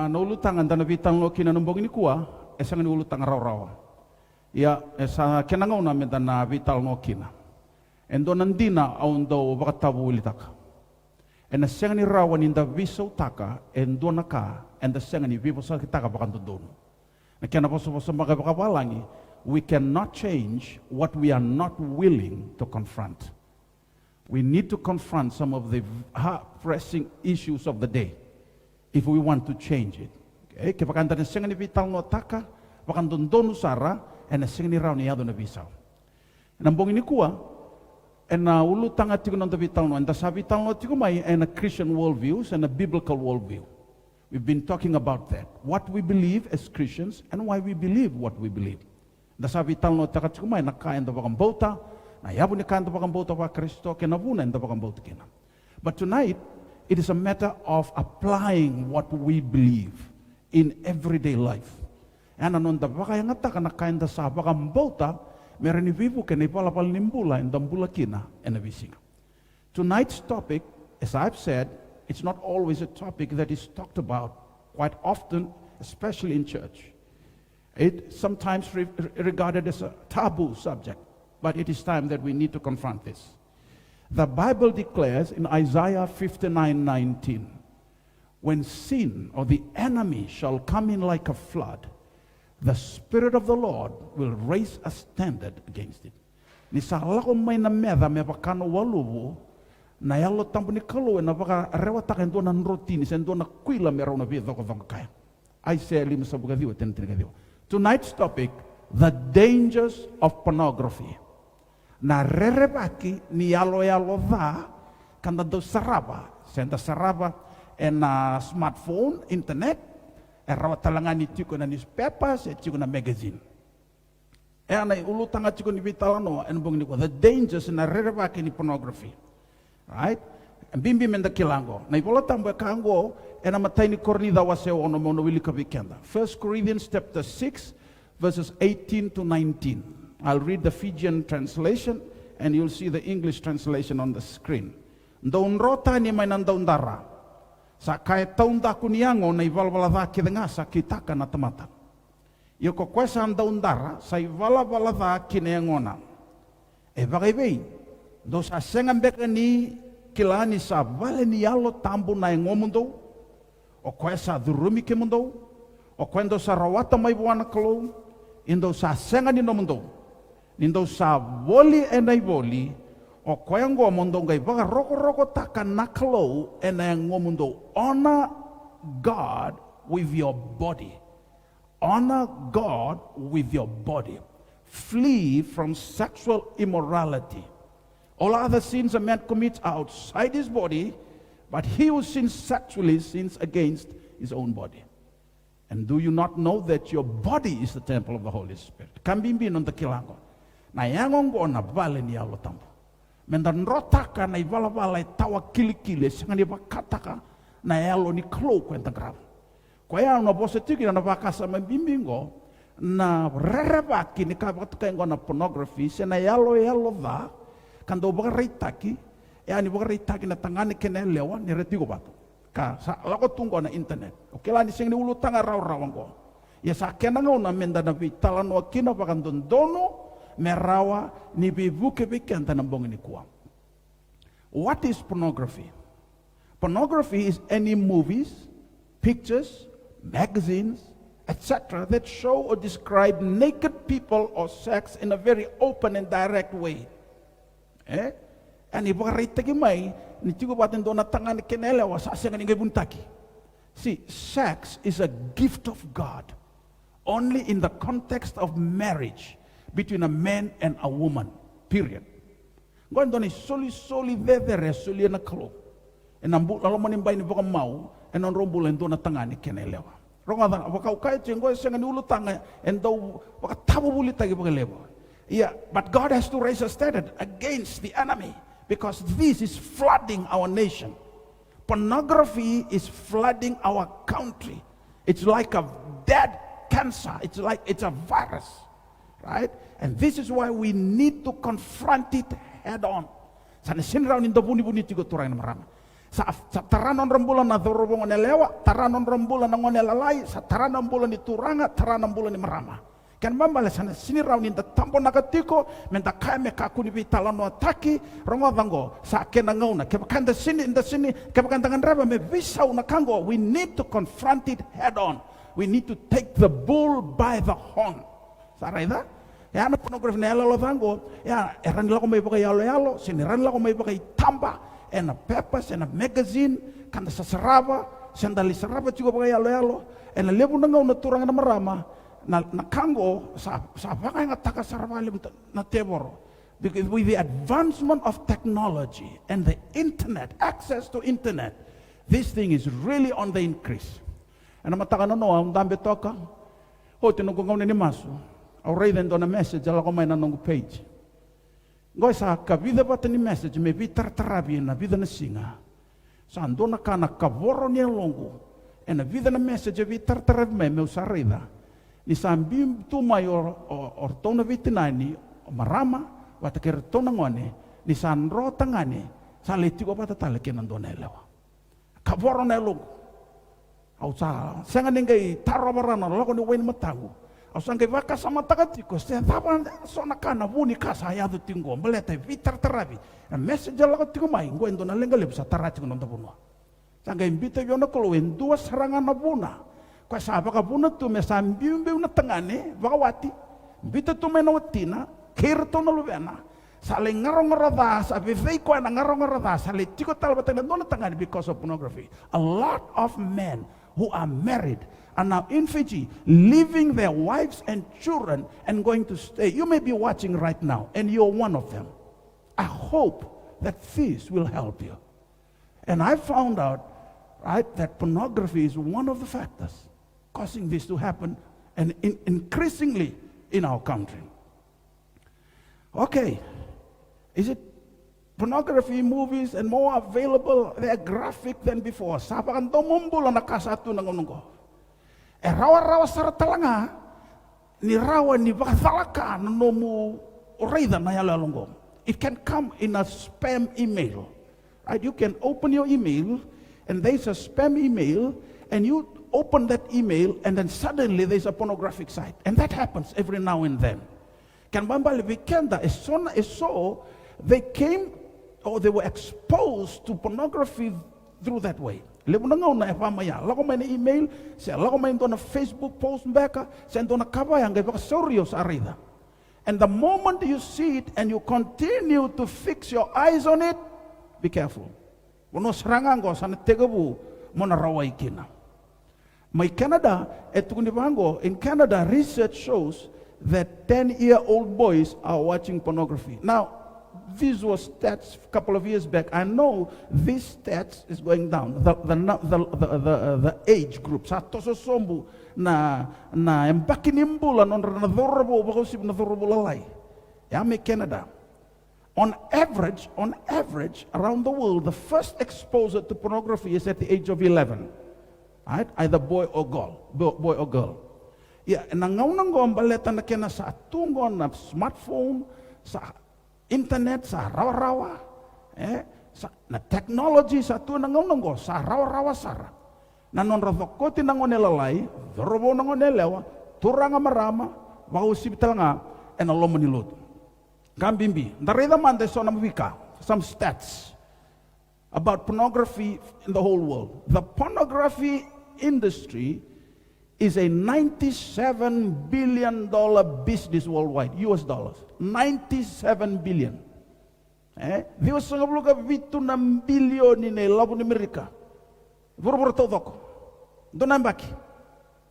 naulutangan da nabitang lo kinanumbong ni kuwa, esang ni ulutang raw-raw. Ya, esa kinangaw namin da na vital ngo kina. Endo nandina aun daw bakatabu ulitaka. En esang ni rawan in da viso taka, endo naka, en da esang ni vivo sa kitaka bakantundono. Na kaya naposo-poso magabakabalangi, we cannot change what we are not willing to confront. We need to confront some of the pressing issues of the day if we want to change it. Okay? Kaya pakanta na siyang ni vital no taka, pakantundon usara, and na siyang ni raw ni yado na visaw. Nambong ini kuwa, and na ulutang at yung vital no, and sa vital no tigo may and a Christian worldviews and a biblical worldview. We've been talking about that. What we believe as Christians and why we believe what we believe. Da sa vital no taka tigo may nakain da bakang bauta, na yabo ni kanto bakang bauta pa Kristo, kinabuna da bakang bauta kina. But tonight, it is a matter of applying what we believe in everyday life. And anon da baka yang ata kana kain da sa bakang bauta, meron ni vivo kena ipalapal nimbula and dambula kina and everything. Tonight's topic, as I've said, it's not always a topic that is talked about quite often, especially in church. It's sometimes regarded as a taboo subject, but it is time that we need to confront this. The Bible declares in Isaiah 59:19, when sin or the enemy shall come in like a flood, the Spirit of the Lord will raise a standard against it. Ni sa lako may na meda me pakano walubo na yalo tampo ni kalu na baka rewatakan do na rotini sen do na kuila meraw na vida ko kaya. I say lim sa bugadiwa tentinigadiwa. Tonight's topic, the dangers of pornography. Na rerebaki ni yalo va kanda do saraba senda saraba en smartphone internet rawa talangan itu ko na newspapers itu ko na magazine ana ulutang at ko ni vitalano en bong ni ko the dangers na rerebaki ni pornography, right? En bimbi menda kilango na ipola tamba kango en amatay ni kornida waseo ono mono wili ka weekenda. 1 Corinthians chapter 6 verses 18 to 19. I'll read the Fijian translation and you'll see the English translation on the screen. Daun rota ni may nandaun dara. Sa kaya taun da kuniango na ivalvalada kidanga sa kitaka na tamata. Yoko kwesa ang daun dara sa ivalvalada kinayangona. E bagay do sa sengan beka ni kilani sa vale ni yalo tambo na ngomundo. O kwesa durumi ke mundo. O kwendo sa rawata may buwana kalo. Indo sa sengan ni no mundo. Nindo sa voli enai voli, o koyang go mundo ngai baka roko taka naklo enai ngomundo. Honor God with your body. Honor God with your body. Flee from sexual immorality. All other sins a man commits are outside his body, but he who sins sexually sins against his own body. And do you not know that your body is the temple of the Holy Spirit? Kambimbi non te kilango. Na yangong go na vale ni alo tampo. Mendan rotaka na ivala tawa kili sanga ni bakataka na yalo ni klo kwenta grab. Kwa ya no bose tiki na bakasa mambimbingo na rerebaki ni kabaka ngo na pornography se na yalo va kando bagaritaki yani bagaritaki na tangani kenelewa ni retigo bato. Ka sa lako tungo na internet. Okela ni sing ni ulu tanga raw-rawang ko. Ya sa kenango na menda na vitalan wa kina pakandondono merawa ni bibuke bikenta nambong ni kuwa. What is pornography? Pornography is any movies, pictures, magazines, etc. that show or describe naked people or sex in a very open and direct way. And ibu karita kimay ni tigo batin do na tangan ni kenela wa sa nga ngay buntaki. See, sex is a gift of God only in the context of marriage between a man and a woman, period. Gondo ni soli vedere soli na klo. En ambu alo manimbay ni baka mau en on rombulen do na tangani kenelewa. Ronga da baka ukay chengo senga ni ulu tanga en do baka tabu bulit tagi baka lewa. Yeah, but God has to raise a standard against the enemy because this is flooding our nation. Pornography is flooding our country. It's like a dead cancer. It's like it's a virus. Right? And this is why we need to confront it head on. Sana sinraw nindo buni-buni tigo turay na marami. Sa taranon rembulan na dorobong lewa, taranon rembulan na ngone lalai, sa taranon bulan ni turanga, taranon bulan ni marama. Kan mambala sana sini raw ni tampo nakatiko, menta kame kakuni vitala no ataki, rongo vango, sa kena ngauna, kepakanda sini, inda sini, kepakanda ngandraba me visa una kango. We need to confront it head on. We need to take the bull by the horn. Saraida? Ya na pornography na yalo vango, ya eran la ko may pakai yalo, sini ran la ko may pakai tamba, and a papers and a magazine, kanda sa sarava, sandali sarava juga pakai yalo, and a lebu na ngauna turanga na marama. Na kango sa bakay nga taka saravalim na teboro, because with the advancement of technology and the internet, access to internet, this thing is really on the increase. And mataka no ang dambe toka ho tinugong ni maso au reiden do na message ala ko may nanong page ngoi sa ka vida ba ni message me vitar tarabi na vida na singa sa ando na kana kavoro ni longo and na vida na message vitar tarabi me usarida ni sambi tu mayor or tona vitinani marama watakir tona ngone ni sanro tangane sa letigo pa tatale kenando nelewa kavoro na longo au sa sanga ningai tarabarana lako ni wen matagu au sanga vaka sama takatiko se tapa sona kana buni kasa ya do tingo melete vitar tarabi a message lako tingo mai ngoi ndona lenga lebsa tarati ngondo bunwa sanga imbite yona kolo wen dua serangan na buna kwa sa baka buna tu me sambiumbe una tangane wakawati imbite tu me nawatina kirto no luvena sale ngarong-ngarada sa vivei ko na ngarong-ngarada sale tiko talbata na dona tangane because of pornography. A lot of men who are married are now in Fiji, leaving their wives and children and going to stay. You may be watching right now, and you're one of them. I hope that this will help you. And I found out, right, that pornography is one of the factors causing this to happen, and increasingly in our country. Okay, is it pornography movies and more available? They are graphic than before. Sapa kan tomombo lang nakasatu ng unong. Rawa-rawa sa talanga ni rawa ni bakatalaka nomu orida na yalalongo. It can come in a spam email. Right? You can open your email and there's a spam email and you open that email and then suddenly there's a pornographic site. And that happens every now and then. Kan bambali weekenda so they came or they were exposed to pornography through that way. Lebu na ngau na epamaya. Lako may na email, siya lako may na Facebook post mbeka, siya na kabayang gaya baka serious arida. And the moment you see it and you continue to fix your eyes on it, be careful. Wano serangan ko sana tegabu mo na rawai kina. May Canada, in Canada, research shows that 10-year-old boys are watching pornography. Now, these were stats a couple of years back. I know this stats is going down. The age group. Sa toso sombu na embakinimbu non na dhorbo bakosib na dhorbo lalai. Yame Canada. On average, around the world, the first exposure to pornography is at the age of 11. Right? Either boy or girl. Yeah, nangaunang go ang baleta na kena sa atungon na smartphone, sa internet, sa rawa-rawa, na technology sa atu nangaunang go, sa rawa-rawa sara. Nanon razokoti nangon elalay, dorobo nangon elewa, turanga marama, wakusibtal nga, and alo manilod. Kambimbi, narida man de so namwika, some stats about pornography in the whole world. The pornography industry is a $97 billion business worldwide, US dollars. 97 billion. Dios sa ngabluga bitu ng bilyon ni labu ni Amerika. Buru-buru todok. Doon baki.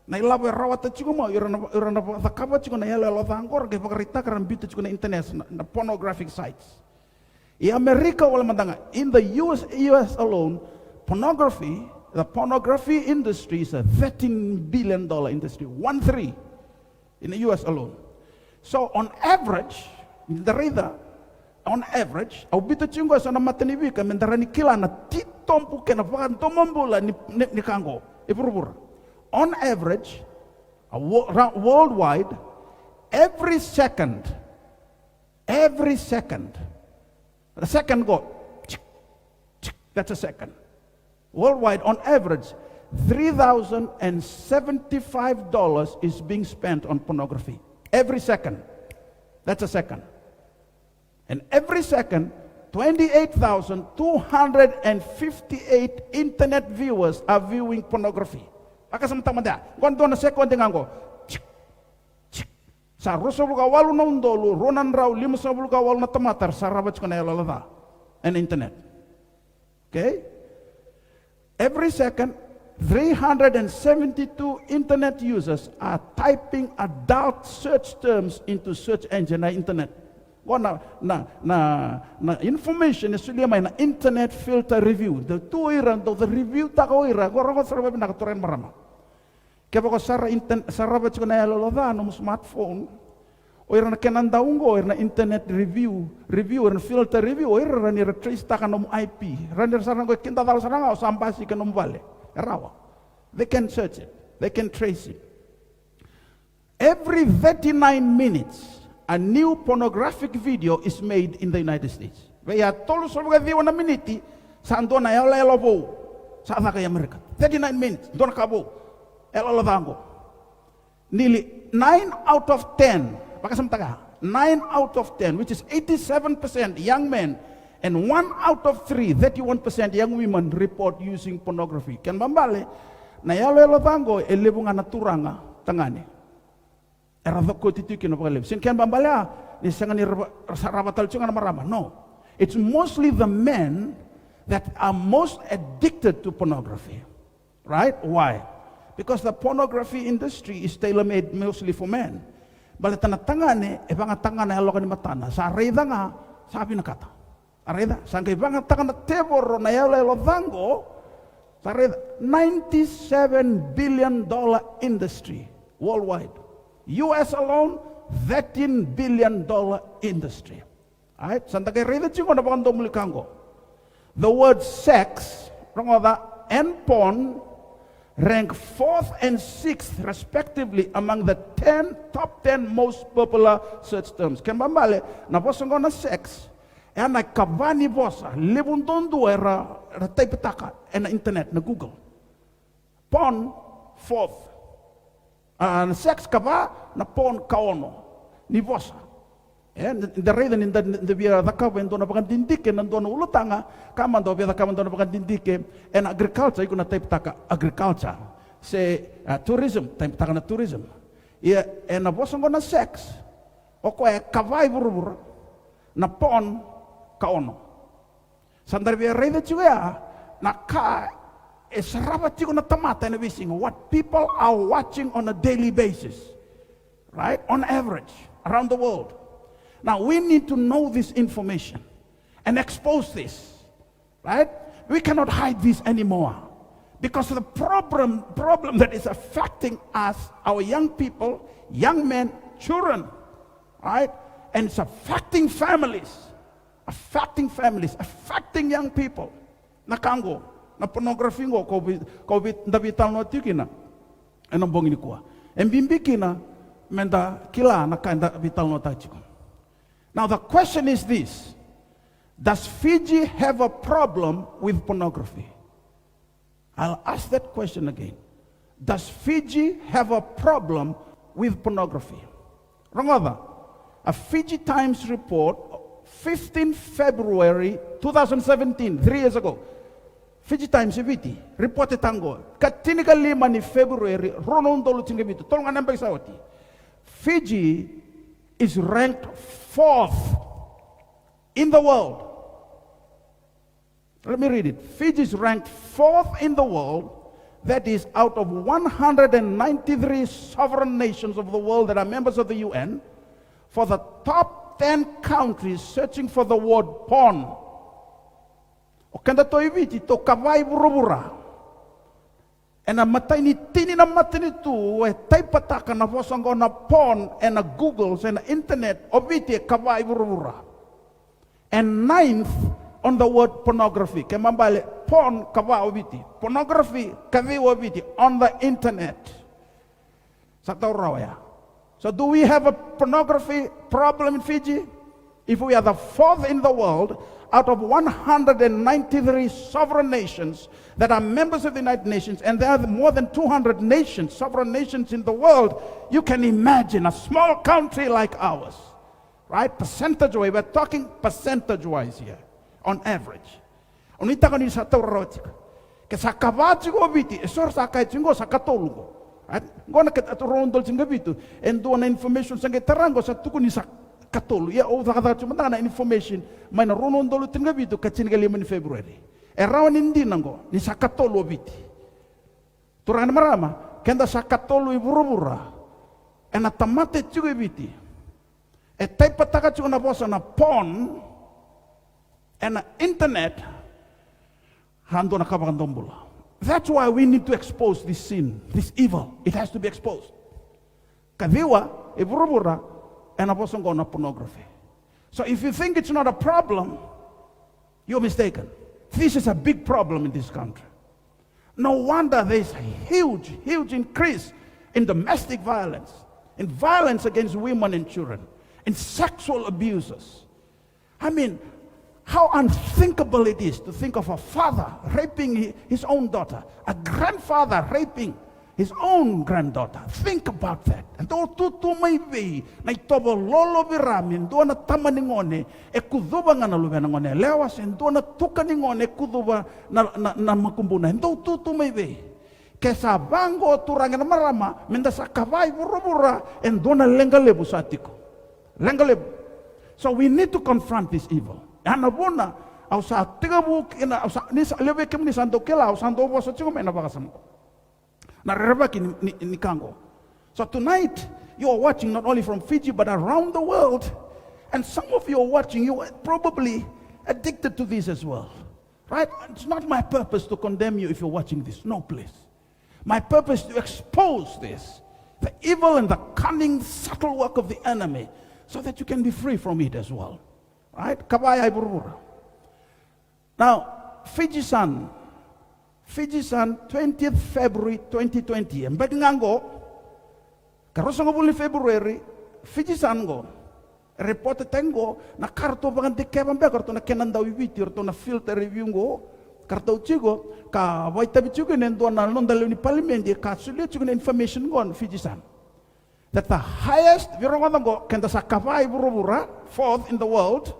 Na ilabu rawat chigo mo, iran na takaba chigo na yala lo tangkor ke pakarita karam bitu chigo na internet na pornographic sites. I Amerika wala mandanga. In the US alone, the pornography industry is a $13 billion industry, 1-3 in the US alone. So on average, au bito chingo sa na matanibika mendarani kila na titompu kena pakan tomombula ni kango ipurupura. On average, worldwide, every second, the second go, that's a second. Worldwide, on average, $3,075 is being spent on pornography. Every second. That's a second. And every second, 28,258 internet viewers are viewing pornography. Aka sama-tama dia. Quando na second ngango. Sa rosobulga walu na undolu, ronan raw lima sobulga walu na tamatar sa rabat ko na yalalada. And internet. Okay? Every second, 372 internet users are typing adult search terms into search engine na internet. Na information is really na internet filter review. The two iran the review tako ira ko sarap na katuren marama. Kaya ko sarap ko na yaloloda no smartphone. O ira na kenandaungo ira na internet review and filter review o ira ni trace ta kanom IP. Ranir sarang ko kinta dal sarang o sambasi kanom vale. Rawa. They can search it. They can trace it. Every 39 minutes a new pornographic video is made in the United States. Kaya tolo so mga video na minute sa ando na yalo sa kay Amerika. 39 minutes don kabo. Elo dango. Nearly 9 out of 10, pakasamtaga. 9 out of 10, which is 87% young men and 1 out of 3, 31% young women report using pornography. Kan mambale na yalo dango elebunga naturanga tangani. Sin kan bambala ni sangani rabatal chunga marama. No, it's mostly the men that are most addicted to pornography, right? Why? Because the pornography industry is tailor-made mostly for men. Balita na tangane ebanga tangana yalo ni matana sa reda nga sabi na kata. Areda sangkay ebanga tangana teboro na yalo dango sa reda $97 billion industry worldwide. US alone, $13 billion industry. Alright? Santa reda chingo na bakando mulikango. The word sex, and porn rank 4th and 6th respectively among the top 10 most popular search terms. Ken bambale na bosa na sex, na kabani bosa, libundondo era type taka na internet na Google. Porn 4th. Sex kaba na porn kaono ni bosa. The reason in the via the kawen do na pagandindike nando na ulutanga kama do via the kawen do na pagandindike and agriculture iko na type taka agriculture say tourism type taka na tourism. Yeah, and na bosa na sex o ko kavai burubur na porn kaono. Sandar via reason juga na ka what people are watching on a daily basis, right? On average, around the world. Now, we need to know this information and expose this, right? We cannot hide this anymore because the problem that is affecting us, our young people, young men, children, right? And it's affecting families, affecting young people. Nakango. Na pornography ngo COVID ndavital no tikina enong bongini kuwa embimbikina menda kila na kanda vital no tachiko. Now the question is this: does Fiji have a problem with pornography? I'll ask that question again. Does Fiji have a problem with pornography? Rangova, a Fiji Times report 15 February 2017, 3 years ago. Fiji Times eviti reported tango katika lima ni February ronondolo tingevito tolonga namba isawati. Fiji is ranked 4th in the world. Let me read it. Fiji is ranked 4th in the world, that is out of 193 sovereign nations of the world that are members of the UN, for the top 10 countries searching for the word porn. O kanda to ibiti to kawai burubura. And a matay ni tini na matay tu e tay pataka na fosongo na porn and a Googles and a internet obiti kawai burubura. And 9th on the word pornography. Kemambale porn kawa obiti. Pornography kavi obiti on the internet. Sataw rawaya. So do we have a pornography problem in Fiji? If we are the 4th in the world, out of 193 sovereign nations that are members of the United Nations, and there are more than 200 nations, sovereign nations in the world, you can imagine a small country like ours, right? Percentage-wise, we're talking percentage-wise here, on average. Unita ka ni sa tawrawatika. Kesa kavaji go biti, esor sa kai tingo sa katolungo. Right? Ngona ket aturondol singa bitu, and do na information sa tarango sa tukuni sa katolu. Ya o sa cuma na information, may na ronondol tinga bitu katsin gali man February. Erawan hindi nango ni sa katolu biti. Turangan marama, kenda sa katolu iburubura. And atamate chugo biti. E tay pataka chugo na bosa na porn and na internet hando na kabandombula. That's why we need to expose this sin, this evil. It has to be exposed. Kadiwa iburubura and a person go na pornography. So if you think it's not a problem, you're mistaken. This is a big problem in this country. No wonder there's a huge increase in domestic violence, in violence against women and children, in sexual abuses. I mean, how unthinkable it is to think of a father raping his own daughter, a grandfather raping his own granddaughter. Think about that. And do tutu may be na itobo lolo biramin do na tamaningone e kuduba nga nalubenangone lewas and do na tukaningone kuduba na makumbuna. And do tutu may be kesa bango turangan marama menda sa kawai burubura and do na lengalebu satiko. Lengalebu. So we need to confront this evil. Anabona au sa tigabu ina au sa ni lebe kem ni sando kela au sando bo so tigo mena bakasam. So tonight, you are watching not only from Fiji, but around the world. And some of you are watching, you are probably addicted to this as well. Right? It's not my purpose to condemn you if you're watching this. No, please. My purpose is to expose this, the evil and the cunning, subtle work of the enemy, so that you can be free from it as well. Right? Kabaya Burura. Now, Fiji-san, 20th February 2020. Mbagi ngango, karosong buli February, Fiji-san go, report tengo, na karto bagan de keban be karto na kenan daw ibiti orto na filter review go, karto chigo, ka waita bichugo nendo na londalo ni parliament ka sulit chigo na information go on Fiji-san. That the highest, virongo kenda sa kawai burubura, fourth in the world,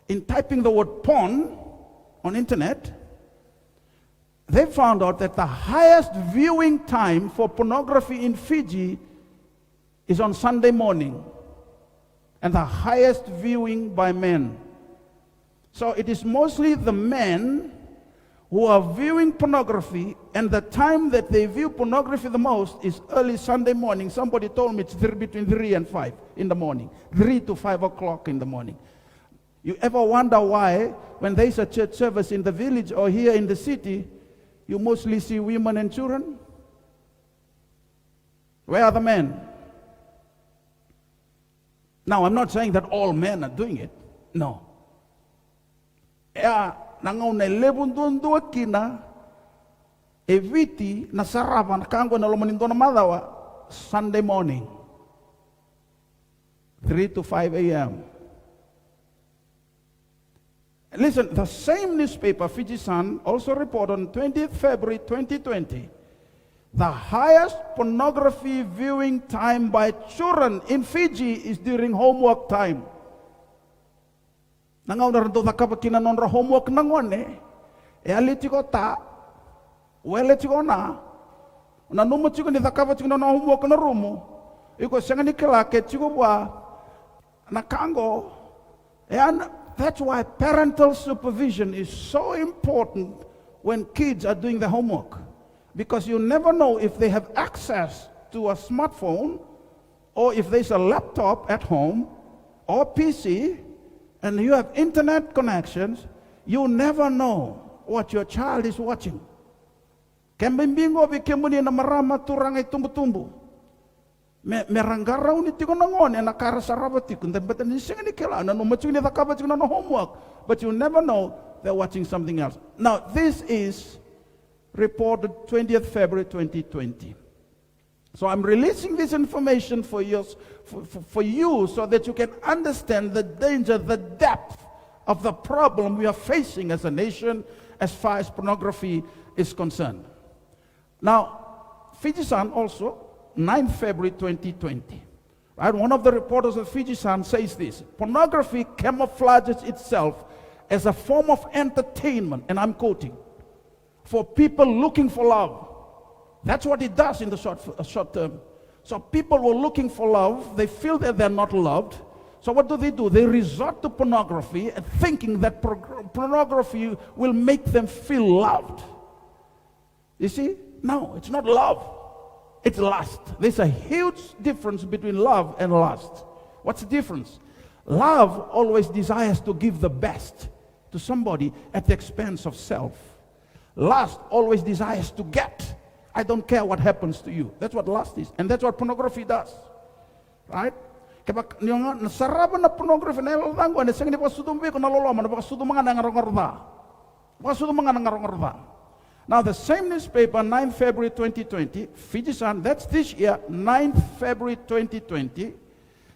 in typing the word porn on internet, they found out that the highest viewing time for pornography in Fiji is on Sunday morning, and the highest viewing by men. So it is mostly the men who are viewing pornography, and the time that they view pornography the most is early Sunday morning. Somebody told me it's between 3 and 5 in the morning, 3 to 5 o'clock in the morning. You ever wonder why, when there's a church service in the village or here in the city, you mostly see women and children? Where are the men? Now, I'm not saying that all men are doing it. No. Nangaw na lebundundu kina eviti na sarapan kango na lumanindo na madawa Sunday morning, 3 to 5 a.m. Listen, the same newspaper, Fiji Sun, also reported on 20th February 2020, the highest pornography viewing time by children in Fiji is during homework time. Nangaw na rin doon nakapakina non ra homework nangon aliti ko ta, weleti ko na numo chiko ni nakapakina non homework na rumo, iko siya nga ni kilake chiko ba, nakango, that's why parental supervision is so important when kids are doing the homework. Because you never know if they have access to a smartphone or if there's a laptop at home or PC and you have internet connections, you never know what your child is watching. Kembingo bikemuni na marama turang ay tumbu-tumbu. Merangaraw ni tiko nangon na karasarabati kun but ni singa ni kela na no machu ni takabati no homework, but you never know they're watching something else. Now this is reported 20th February 2020. So I'm releasing this information for you so that you can understand the danger, the depth of the problem we are facing as a nation as far as pornography is concerned. Now, Fiji Sun also, 9 February 2020. Right? One of the reporters of Fiji Sun says this: pornography camouflages itself as a form of entertainment, and I'm quoting, for people looking for love. That's what it does in the short term. So people were looking for love, they feel that they're not loved. So what do? They resort to pornography and thinking that pornography will make them feel loved. You see? No, it's not love. It's lust. There's a huge difference between love and lust. What's the difference? Love always desires to give the best to somebody at the expense of self. Lust always desires to get. I don't care what happens to you. That's what lust is. And that's what pornography does. Right? Kapag nasarapan na pornography na ilang ko, nasang hindi pa sudumbi ko naloloma, na baka sudumanga nangarong-arda. Baka sudumanga nangarong-arda. Now the same newspaper, 9 February 2020, Fiji Sun, that's this year, 9 February 2020.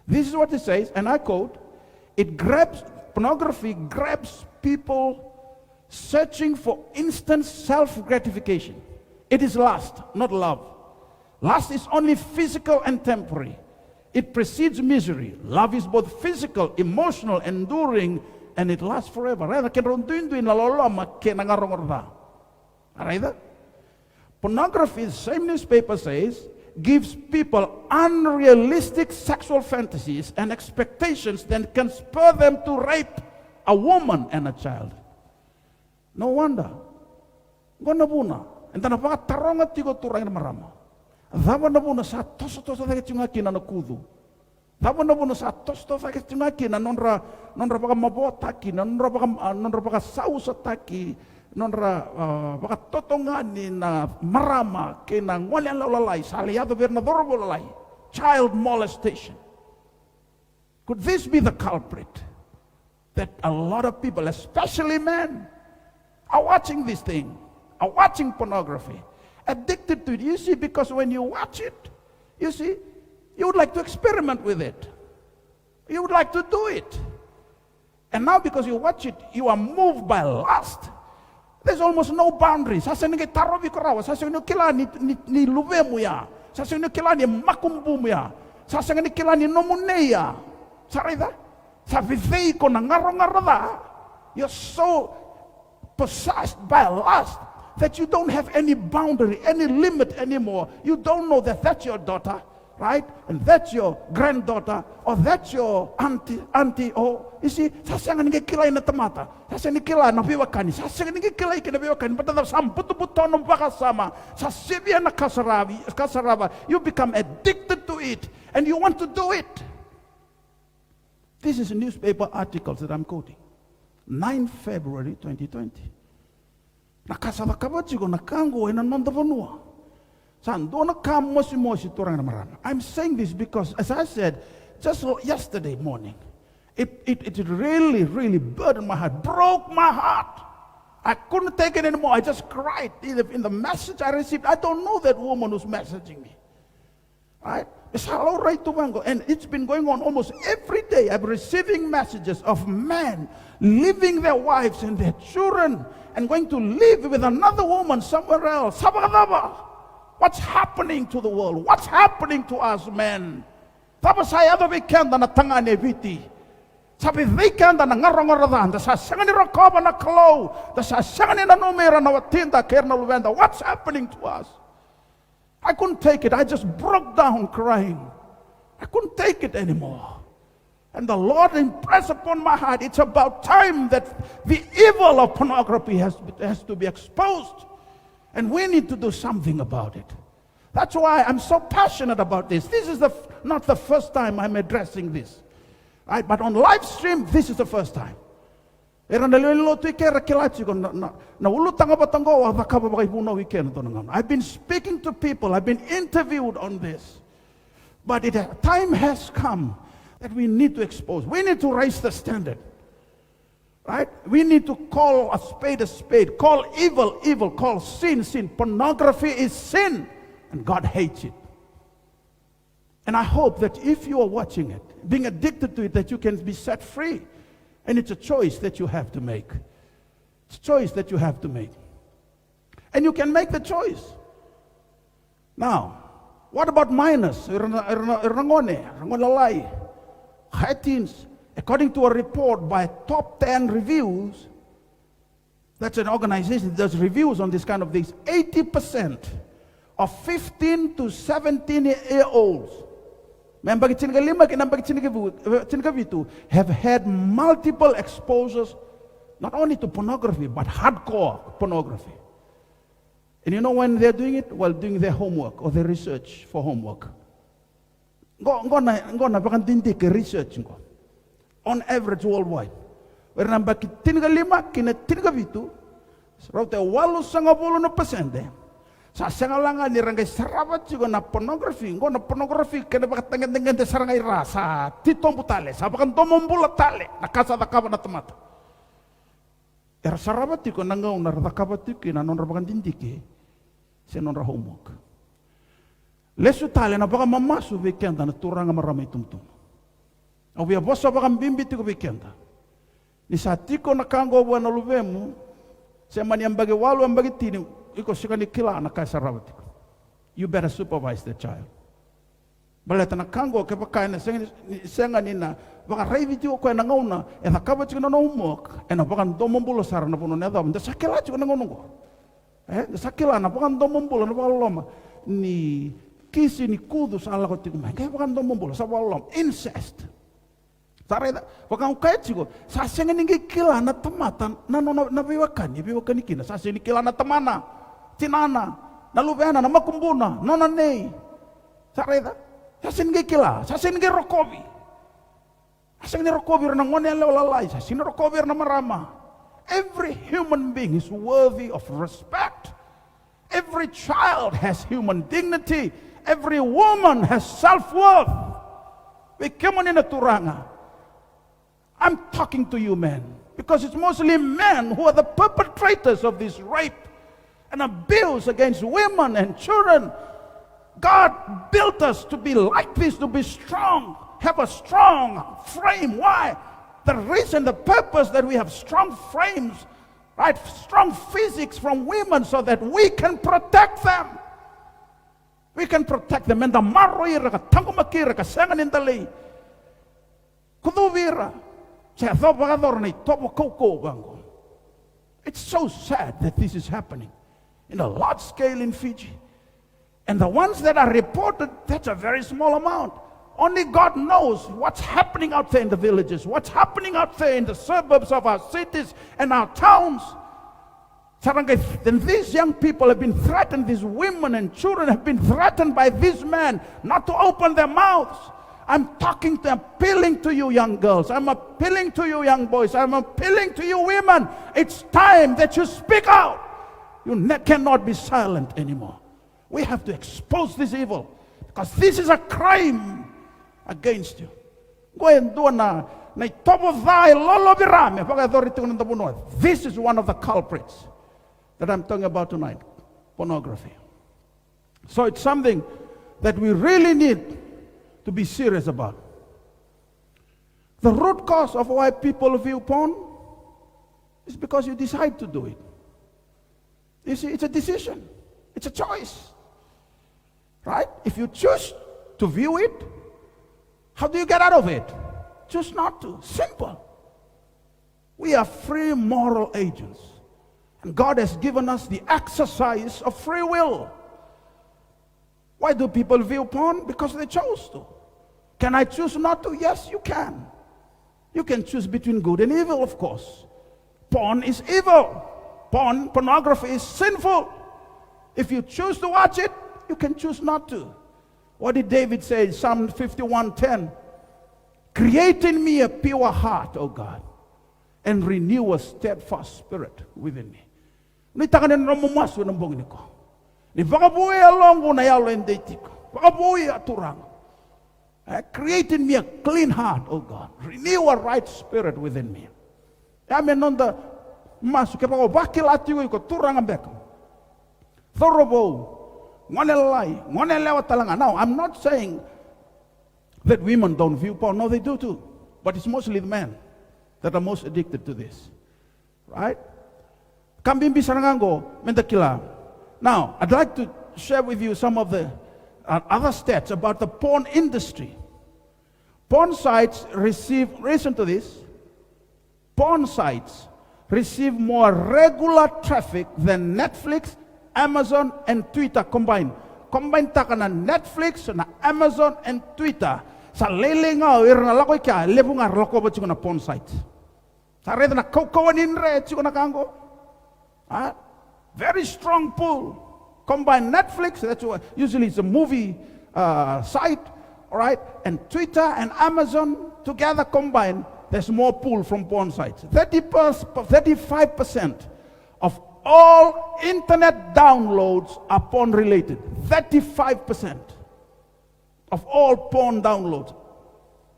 This is what it says, and I quote, pornography grabs people searching for instant self-gratification. It is lust, not love. Lust is only physical and temporary. It precedes misery. Love is both physical, emotional, enduring, and it lasts forever. Pornography, the same newspaper says, gives people unrealistic sexual fantasies and expectations that can spur them to rape a woman and a child. No wonder. Gonna buna. And then apaka taronga tigo turay na marama. Dava na buna sa toso-toso da kitunga kina na kudu. Dava na buna sa toso-toso da kitunga kina nonra baka mabota kina nonra baka sausa taki nonra baka totongani na marama kina ngwalian lalay saliado bernador lalay. Child molestation. Could this be the culprit? That a lot of people, especially men, are watching this thing, are watching pornography, addicted to it. You see, because when you watch it, you see, you would like to experiment with it. You would like to do it. And now because you watch it, you are moved by lust. There's almost no boundaries. Sasa ni tarobi korawa, sasa ni kila ni luvemu ya, sasa ni kila ni makumbumu ya, sasa ni kila ni nomuneya. Sarida? Sabi ko na ngarong-ngarada. You're so possessed by lust that you don't have any boundary, any limit anymore. You don't know that that's your daughter, right? And that's your granddaughter, or that's your auntie, or you see, sasangan ni kilay na tamata, sasangan ni kilay na biwakani, sasangan ni kilay na biwakani, but the samputu-puto ng pakasama, sa sibya na kasaraba, you become addicted to it, and you want to do it. This is a newspaper articles that I'm quoting. 9 February 2020. Nakasaba kabajigo nakango ina nondavanua. Sando nakamosi turang na marama. I'm saying this because, as I said, just yesterday morning, it really, really burdened my heart, broke my heart. I couldn't take it anymore. I just cried. In the message I received, I don't know that woman who's messaging me. Right? It's hello right to Wango. And it's been going on almost every day. I'm receiving messages of men leaving their wives and their children and going to live with another woman somewhere else. What's happening to the world? What's happening to us men? Tapos saya do weekend na tangane viti. Sabi weekend na ngarong-ngaradan. Da sa sangan ni Rokoba na klo. Da sa sangan ni na numera na watinda kerna luvenda. What's happening to us? I couldn't take it. I just broke down crying. I couldn't take it anymore. And the Lord impressed upon my heart, it's about time that the evil of pornography has to be exposed. And we need to do something about it. That's why I'm so passionate about this. This is not the first time I'm addressing this. Right? But on live stream, this is the first time. I've been speaking to people, I've been interviewed on this. But time has come that we need to expose. We need to raise the standard. Right? We need to call a spade, call evil, evil, call sin, sin. Pornography is sin, and God hates it. And I hope that if you are watching it, being addicted to it, that you can be set free. And it's a choice that you have to make. It's a choice that you have to make. And you can make the choice. Now, what about minors? High teens, according to a report by Top 10 Reviews, that's an organization that does reviews on this kind of things, 80% of 15 to 17-year-olds have had multiple exposures, not only to pornography, but hardcore pornography. And you know when they're doing it? While doing their homework or their research for homework. Research on average worldwide. Where namba kitingalima kina tingavitu, raute 80% sa sengalanga ni rangai sarabat juga na pornography, na pornography kena bakatangan-tangan de sarangai rasa titombu tale, sa bakan tomombula tale, na kasa dakaba na tomata. Era sarabat ko nangau na dakaba tiki na non rabakan dindiki, se non ra homework. Lesu tale na baka mamasu weekenda na turanga maramai tumtum. Au via bosa baka mbimbi tiko weekenda. Ni sa tiko na kango buana luvemu, se mani ambagi walu ambagi tini, iko sikani kila na kai sarabat tiko. You better supervise the child. Baleta na kango ke baka na senga nina, baka raivi tiko ko na ngauna, e na kaba tiko na homework, e na baka ndomombulo sara na puno neda, nda sakela tiko na ngonongo. Nda sakela na baka ndomombulo na baka loma, ni kisi ni kudu sa ala ko tiko mai, kaya baka ndomombulo sa baka loma, incest. Tareda, wakang kaitiko, sa senga ningi kila na tamatan, na biwakan ikina, sa senga kila na tamana, tinana, na luvena, na makumbuna, nona nei. Tareda, sa senga kila, sa senga rokobi. Sa senga rokobi na ngone lalai, sa senga rokobi na marama. Every human being is worthy of respect. Every child has human dignity. Every woman has self-worth. We come on in a turanga. I'm talking to you men, because it's mostly men who are the perpetrators of this rape and abuse against women and children. God built us to be like this, to be strong, have a strong frame. Why? The reason, the purpose that we have strong frames, right? Strong physics from women so that we can protect them. We can protect them. And the maroi raka tangumakira ka sangan in the lay. Kuduvira. It's so sad that this is happening in a large scale in Fiji. And the ones that are reported, that's a very small amount. Only God knows what's happening out there in the villages, what's happening out there in the suburbs of our cities and our towns. And these young people have been threatened, these women and children have been threatened by this man not to open their mouths. I'm talking to, appealing to you young girls. I'm appealing to you young boys. I'm appealing to you women. It's time that you speak out. You cannot be silent anymore. We have to expose this evil, because this is a crime against you. Go and do na top of thy lolo birame. This is one of the culprits that I'm talking about tonight. Pornography. So it's something that we really need to be serious about. The root cause of why people view porn is because you decide to do it. You see, it's a decision. It's a choice. Right? If you choose to view it, how do you get out of it? Choose not to. Simple. We are free moral agents. And God has given us the exercise of free will. Why do people view porn? Because they chose to. Can I choose not to? Yes, you can. You can choose between good and evil, of course. Porn is evil. Pornography is sinful. If you choose to watch it, you can choose not to. What did David say in Psalm 51:10? Create in me a pure heart, O God, and renew a steadfast spirit within me. Ni takanin romumaso ng bongni ko. Ni bakabuhi along na yalo en deitiko. Bakabuhi aturang. Create in me a clean heart, O God. Renew a right spirit within me. Amen. Nonda masu ke bako bakilati ko turang ambeko. Thorobo. Now, I'm not saying that women don't view porn. No, they do too. But it's mostly the men. that are most addicted to this. Right? Kambing bisarangango, mendakila. Now, I'd like to share with you some of the other stats about the porn industry. Porn sites listen to this, porn sites receive more regular traffic than Netflix, Amazon, and Twitter combined. Combined taka na Netflix, na Amazon, and Twitter. Sa lelengaw, irang lakoy kya, lebungar lako ba chiko na porn sites. Sa reda na kaukawanin re, chiko na kango. Very strong pull. Combine Netflix, that's what, usually it's a movie site, all right, and Twitter and Amazon together combined, there's more pull from porn sites. 35% of all internet downloads are porn related. 35% of all porn downloads.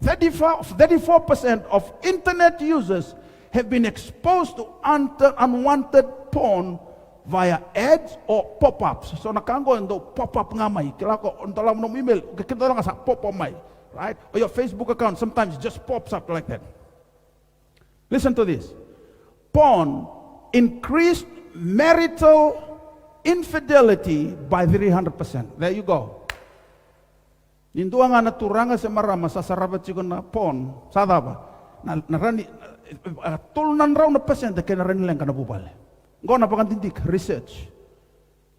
34% of internet users have been exposed to unwanted porn via ads or pop-ups. So nakango ndo pop-up nga may. Kila ko ontalam no email, kita lang sa pop-up may, right? Or your Facebook account sometimes it just pops up like that. Listen to this. Porn increased marital infidelity by 300%. There you go. Indua nga naturanga sa marama sa sarabat sigon na porn. Sada ba? Narani tulunan raw na pasyente kaya narani lang ka nabubal. Go na pakantindik, research.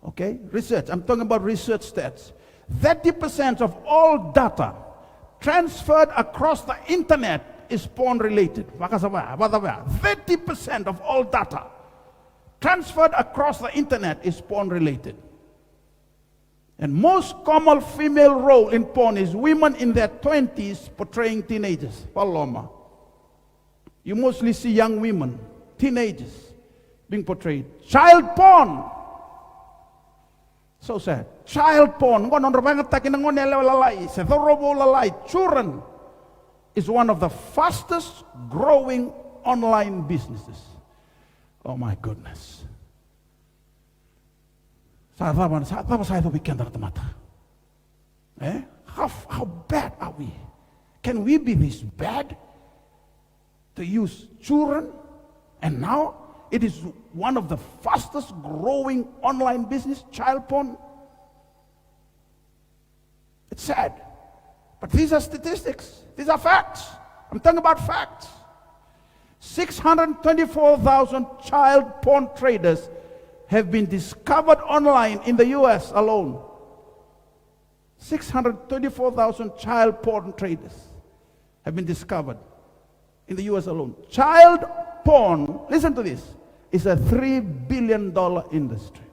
Okay? Research. I'm talking about research stats. 30% of all data transferred across the internet is porn related. 30% of all data transferred across the internet is porn related. And most common female role in porn is women in their 20s portraying teenagers. Paloma. You mostly see young women, teenagers, being portrayed. Child porn. So sad. Child porn. Children is one of the fastest growing online businesses. Oh my goodness. How bad are we? Can we be this bad to use children? And now it is one of the fastest growing online business, child porn. It's sad. But these are statistics. These are facts. I'm talking about facts. 624,000 child porn traders have been discovered online in the US alone. 624,000 child porn traders have been discovered in the US alone. Child porn, listen to this, is a $3 billion industry.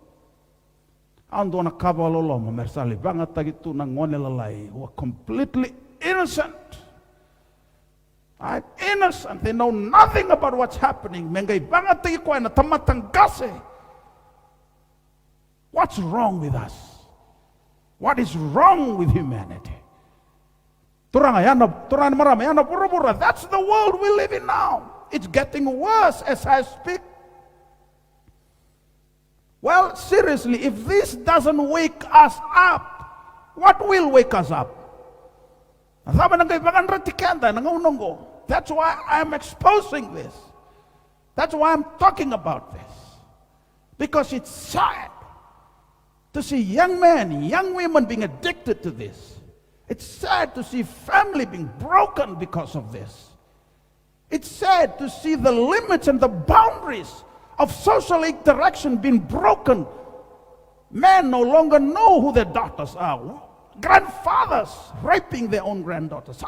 Ando na kabalolo mersali bangat tagitu na ngonelalay who are completely innocent. Right? Innocent. They know nothing about what's happening. Mengay bangat tagikwa na tamatangase. What's wrong with us? What is wrong with humanity? That's the world we live in now. It's getting worse as I speak. Well, seriously, if this doesn't wake us up, what will wake us up? That's why I'm exposing this. That's why I'm talking about this. Because it's sad to see young men, young women being addicted to this. It's sad to see family being broken because of this. It's sad to see the limits and the boundaries of social interaction being broken. Men no longer know who their daughters are. Grandfathers raping their own granddaughters.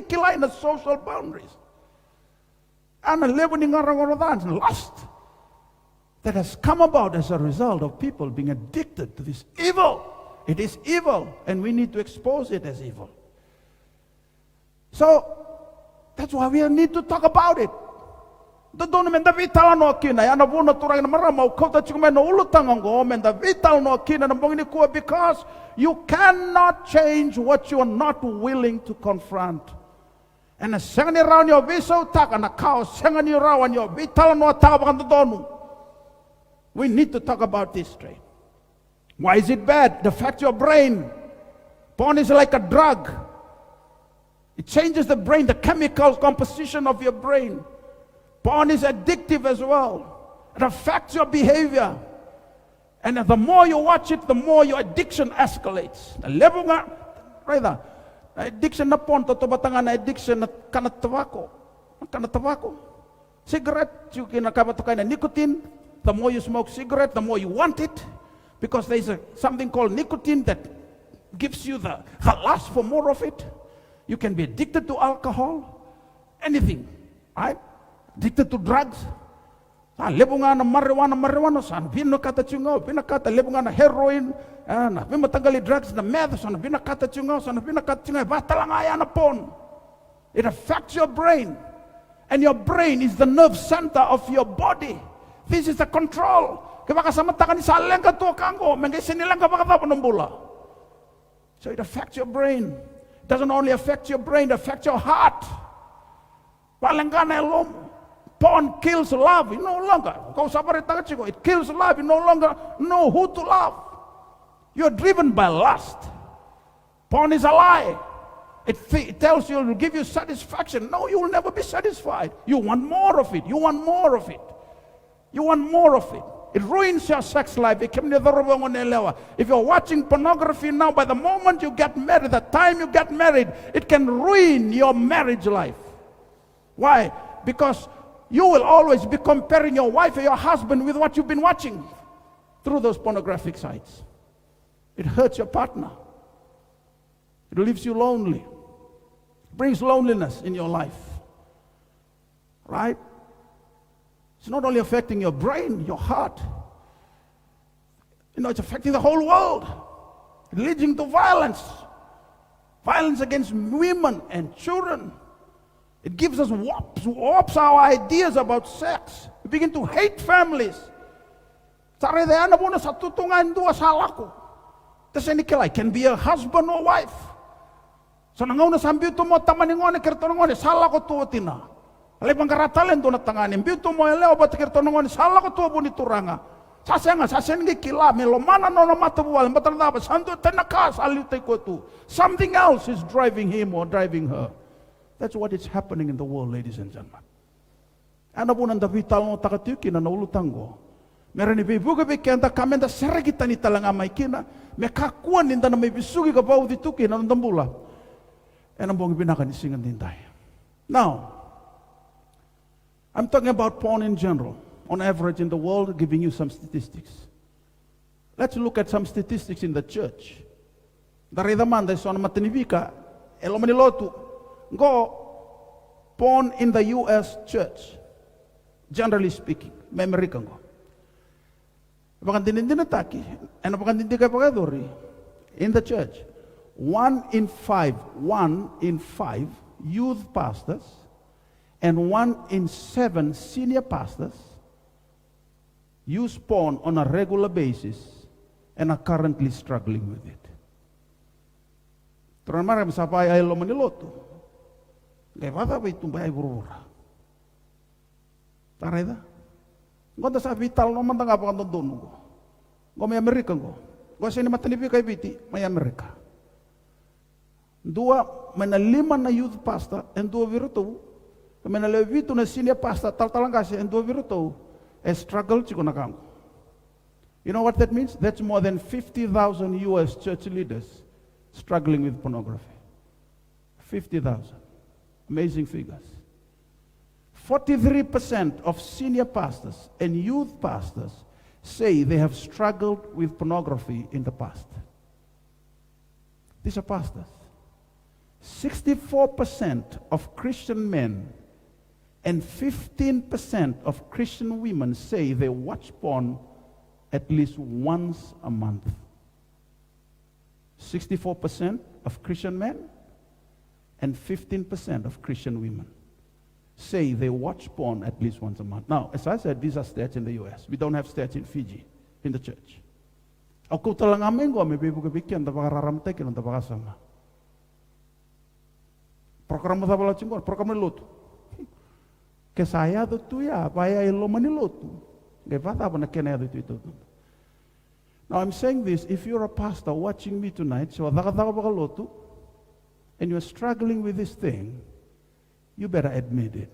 Killing the social boundaries. And lust that has come about as a result of people being addicted to this evil. It is evil, and we need to expose it as evil. So, that's why we need to talk about it. Because you cannot change what you are not willing to confront. And around your we need to talk about this straight. Why is it bad? It affects your brain. Porn is like a drug. It changes the brain, the chemical composition of your brain. Porn is addictive as well. It affects your behavior. And the more you watch it, the more your addiction escalates. Level nga, right? Addiction na porn, totobatanga na addiction na kanat tabako. Cigarette, you kinakabato na nicotine. The more you smoke cigarette, the more you want it. Because there is something called nicotine that gives you the lust for more of it. You can be addicted to alcohol, anything, right? Addicted to drugs. Lebo nga na marijuana, sana binakata tiyungaw, lebo nga na heroin, na bimatanggali drugs na meth, sana binakata tiyungaw, basta lang aya na porn. It affects your brain. And your brain is the nerve center of your body. This is the control. Kaya kasamata ni saleng ka tuwa kango, mengay sinilang ka pakatapo ng bula. So it affects your brain. It doesn't only affect your brain, it affects your heart. Porn kills love. You no longer, it kills love. You no longer know who to love. You're driven by lust. Porn is a lie. It tells you it will give you satisfaction. No, you will never be satisfied. You want more of it. You want more of it. You want more of it. It ruins your sex life. If you're watching pornography now, by the moment you get married, the time you get married, it can ruin your marriage life. Why? Because you will always be comparing your wife or your husband with what you've been watching through those pornographic sites. It hurts your partner. It leaves you lonely. It brings loneliness in your life. Right? It's not only affecting your brain, your heart. It's affecting the whole world. Leading to violence. Violence against women and children. It gives us warps our ideas about sex. We begin to hate families. It can be a husband or wife. So nangaw na sambi to mo tamaningon kertonongon sala ko tuotina. Ale pangkaratalen to natanganin biuto mo eleo bat kertonongon sala ko tuo bunituranga. Sasenga kila melomana no matabual matarada santo tenakas alute ko tu. Something else is driving him or driving her. That's what is happening in the world, ladies and gentlemen. Ano po nang dapital mo takatuki na naulutang ko. Meron ni bibuga bikenda kamenda sergita ni talanga may kina. Me kakuan ninda na may bisugi ka pa udituki na nandambula. Ano po ang binakanisingan din tayo. Now, I'm talking about porn in general. On average in the world, giving you some statistics. Let's look at some statistics in the church. Dari daman, dahil sono matinibika, elo manilotu, go porn in the U.S. church, generally speaking, may American go. Bakan dinataki, ano bakan dindikapakadori, in the church, 1 in 5 youth pastors and 1 in 7 senior pastors use porn on a regular basis and are currently struggling with it. Terus sampai ay lo maniloto. Gaya bata ba itong bayay burura? Taray da? Ganda sa vital no man tanga pa doon ko. Go may Amerika go. Go sa ni matanibi kay biti may Amerika. Dua may na 5 na youth pastor and 2 viruto. May na levito na senior pastor tal-talang kasi and 2 viruto. Struggle chiko na kamo. You know what that means? That's more than 50,000 U.S. church leaders struggling with pornography. 50,000. Amazing figures. 43% of senior pastors and youth pastors say they have struggled with pornography in the past. These are pastors. 64% of Christian men and 15% of Christian women say they watch porn at least once a month. 64% of Christian men and 15% of Christian women say they watch porn at least once a month. Now, as I said, these are stats in the U.S. We don't have stats in Fiji, in the church. Ako talang amin ko, may bibigyan, tapakararamtek, yun, tapakasama. Program mo tapala chingko, program niluto. Kesaya tu ya, paya ilo maniluto. Gepata apa nakena itu. Now I'm saying this, if you're a pastor watching me tonight, so and you're struggling with this thing, you better admit it.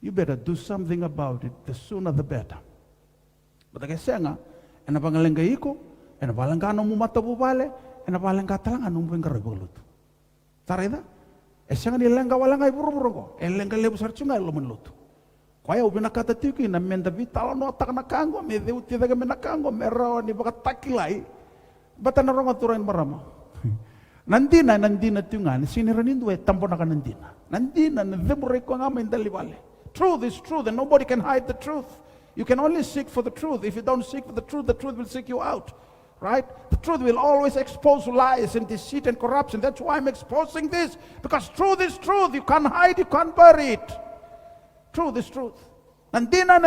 you better do something about it. The sooner the better. But I say nga, ena pangalenga iko, ena palanga no mumata bubale, ena palanga talanga no mbenga rebolutu. Tarida? Esanga ni lenga walanga iburu ko, elenga lebu sarchunga lo menlutu. Kaya ubina kata tiki na menda vital no tak nakango, me deu tida ke menakango, merawa ni baka takilai. Bata na ronga turain marama. Nandina tungan, siniranindu e tampo na kanandina. Nandina na demure ko nga mendali wale. Truth is truth and nobody can hide the truth. You can only seek for the truth. If you don't seek for the truth will seek you out. Right? The truth will always expose lies and deceit and corruption. That's why I'm exposing this. Because truth is truth. You can't hide, you can't bury it. Truth is truth. Nandina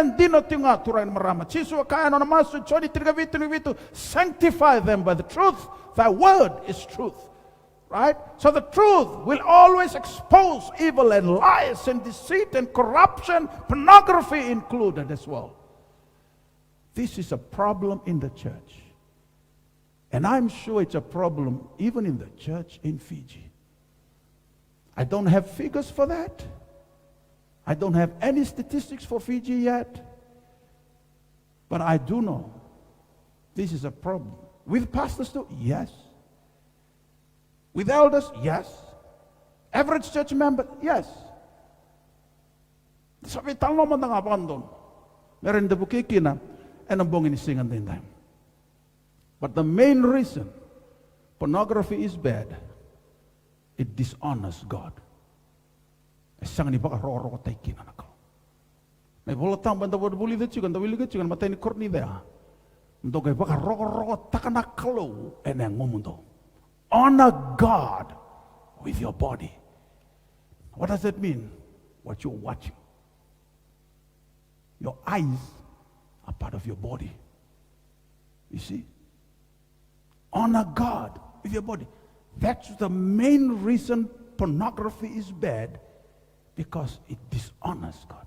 tunga turain marama. Chisu kaya no namasu choni trigavitu sanctify them by the truth. Thy word is truth. Right? So the truth will always expose evil and lies and deceit and corruption, pornography included as well. This is a problem in the church. And I'm sure it's a problem even in the church in Fiji. I don't have figures for that. I don't have any statistics for Fiji yet. But I do know this is a problem. With pastors too? Yes. With elders? Yes. Average church member? Yes. Sabi talo mo nang abandon. Meron da bukikina and ang bongin isingan din time. But the main reason pornography is bad, it dishonors God. Esang ni baka roro ko tayo kinanakaw. May bulatang banda wad buli dechugan, da wili dechugan, matay ni korni dea. Ndo kay baka roro takanakalo enang mumundo. Honor God with your body. What does that mean? What you're watching. Your eyes are part of your body. You see? Honor God with your body. That's the main reason pornography is bad, because it dishonors God.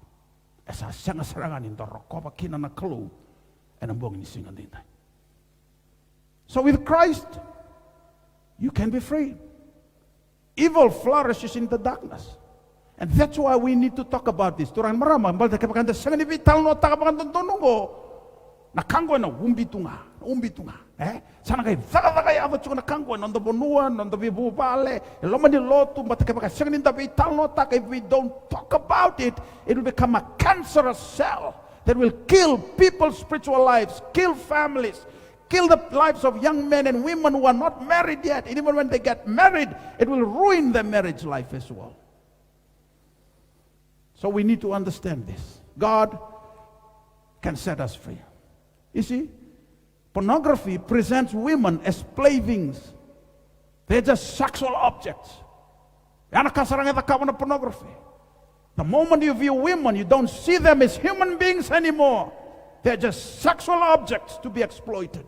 Esa serangan in the rokoba kina na kalo and ang buong nisingan din tayo. So with Christ, you can be free. Evil flourishes in the darkness. And that's why we need to talk about this. Turang marama, balda kapaganda sa ni vital no takapaganda tonungo. Nakanggo na umbitunga. Sana kay kay abo chuko nakanggo na ndo bonuan, ndo bibubale. Lomani lotu matakapaganda sa ni vital no tak. If we don't talk about it, it will become a cancerous cell that will kill people's spiritual lives, kill families, kill the lives of young men and women who are not married yet. And even when they get married, it will ruin their marriage life as well. So we need to understand this. God can set us free. You see, pornography presents women as playthings. They're just sexual objects. Pornography. The moment you view women, you don't see them as human beings anymore. They're just sexual objects to be exploited.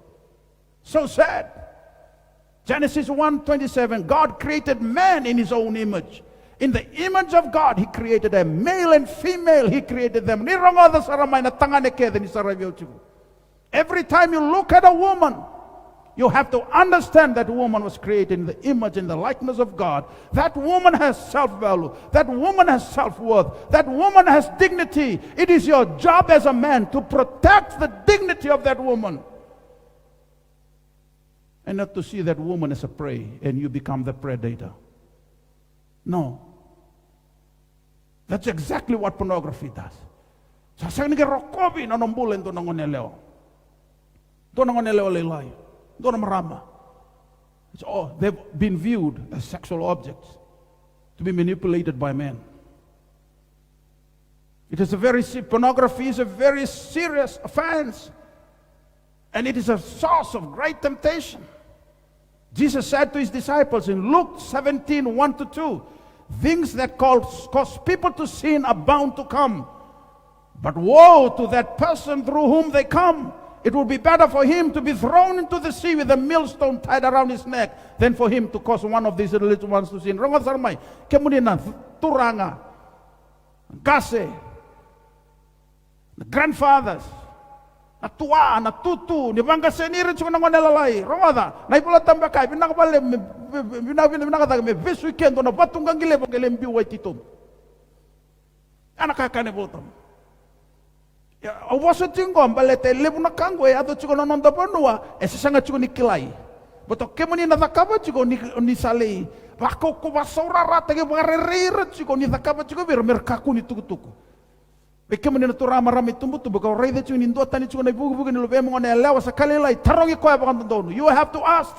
So sad. Genesis 1:27, God created man in his own image. In the image of God, he created them. Male and female, he created them. Every time you look at a woman, you have to understand that woman was created in the image and the likeness of God. That woman has self-value. That woman has self-worth. That woman has dignity. It is your job as a man to protect the dignity of that woman. And not to see that woman as a prey and you become the predator. No. That's exactly what pornography does. Sasang ni rokobi na nombulen to nangoneleo. Do nangoneleo lelay. Do na marama. They've been viewed as sexual objects to be manipulated by men. Pornography is a very serious offense. And it is a source of great temptation. Jesus said to his disciples in Luke 17:1-2, things that cause people to sin are bound to come. But woe to that person through whom they come. It would be better for him to be thrown into the sea with a millstone tied around his neck than for him to cause one of these little ones to sin. Ronga sarmay, kemudian turanga, gase, the grandfathers, natua, natutu, ni bangga senirin suka nangon lalai. Ronga na ipula tambakay, pinakabale, pinakatag me this weekend na batunggang gile pag ilembi white itom. Anak kakane botam. Ya, awaso tingom balete lebu na kango e ato chiko nonda panua e sasanga chiko nikilai. Boto kemani na takaba chiko ni salei. Bako ko basora rata ke barerira chiko ni takaba chiko bir merkaku ni tuku. Kemani na turama rami tumbu ko reide chiko ni ndota ni chiko na bugu ni lobe mo na lewa sa kalelai tarongi ko abakan tondonu. You have to ask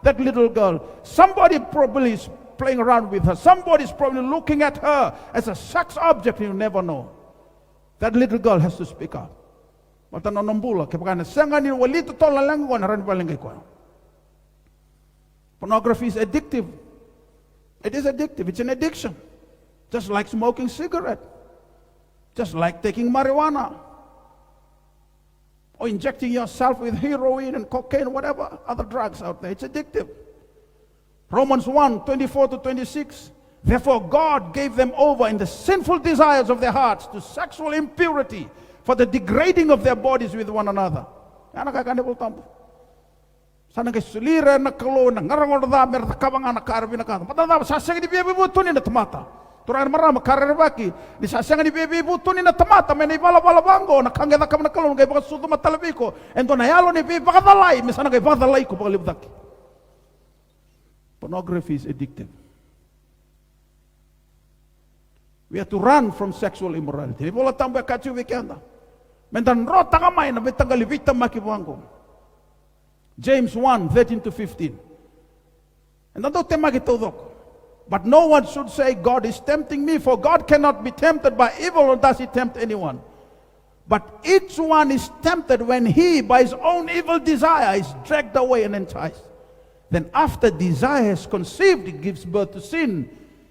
that little girl. Somebody probably is playing around with her. Somebody is probably looking at her as a sex object. You never know. That little girl has to speak up. Mata nonombula kepakana sangani walito tola lango na rani palengay ko. Pornography is addictive. It is addictive. It's an addiction. Just like smoking cigarette. Just like taking marijuana. Or injecting yourself with heroin and cocaine, whatever other drugs out there. It's addictive. Romans 1:24-26. Therefore God gave them over in the sinful desires of their hearts to sexual impurity for the degrading of their bodies with one another. Sana kay sulira na kalo na ngarangol da mer kabanga na karbi na kan. Patanda sasang di bebe butuni na tamata. Turan marama karerbaki di sasang di bebe butuni na tamata men ibala bango na kangeda kam na kalo kay baka sudo matalabiko. Ento na yalo ni bebe bakadalay misana kay bakadalay ko bakalibdak. Pornography is addictive. We have to run from sexual immorality. Bola tambo kachu weekenda. Mentan rota kamay na betangalivita makiwango. James 1:13-15. And don't tema kitodok. But no one should say, God is tempting me, for God cannot be tempted by evil, or does he tempt anyone? But each one is tempted when he, by his own evil desire, is dragged away and enticed. Then after desire is conceived, it gives birth to sin.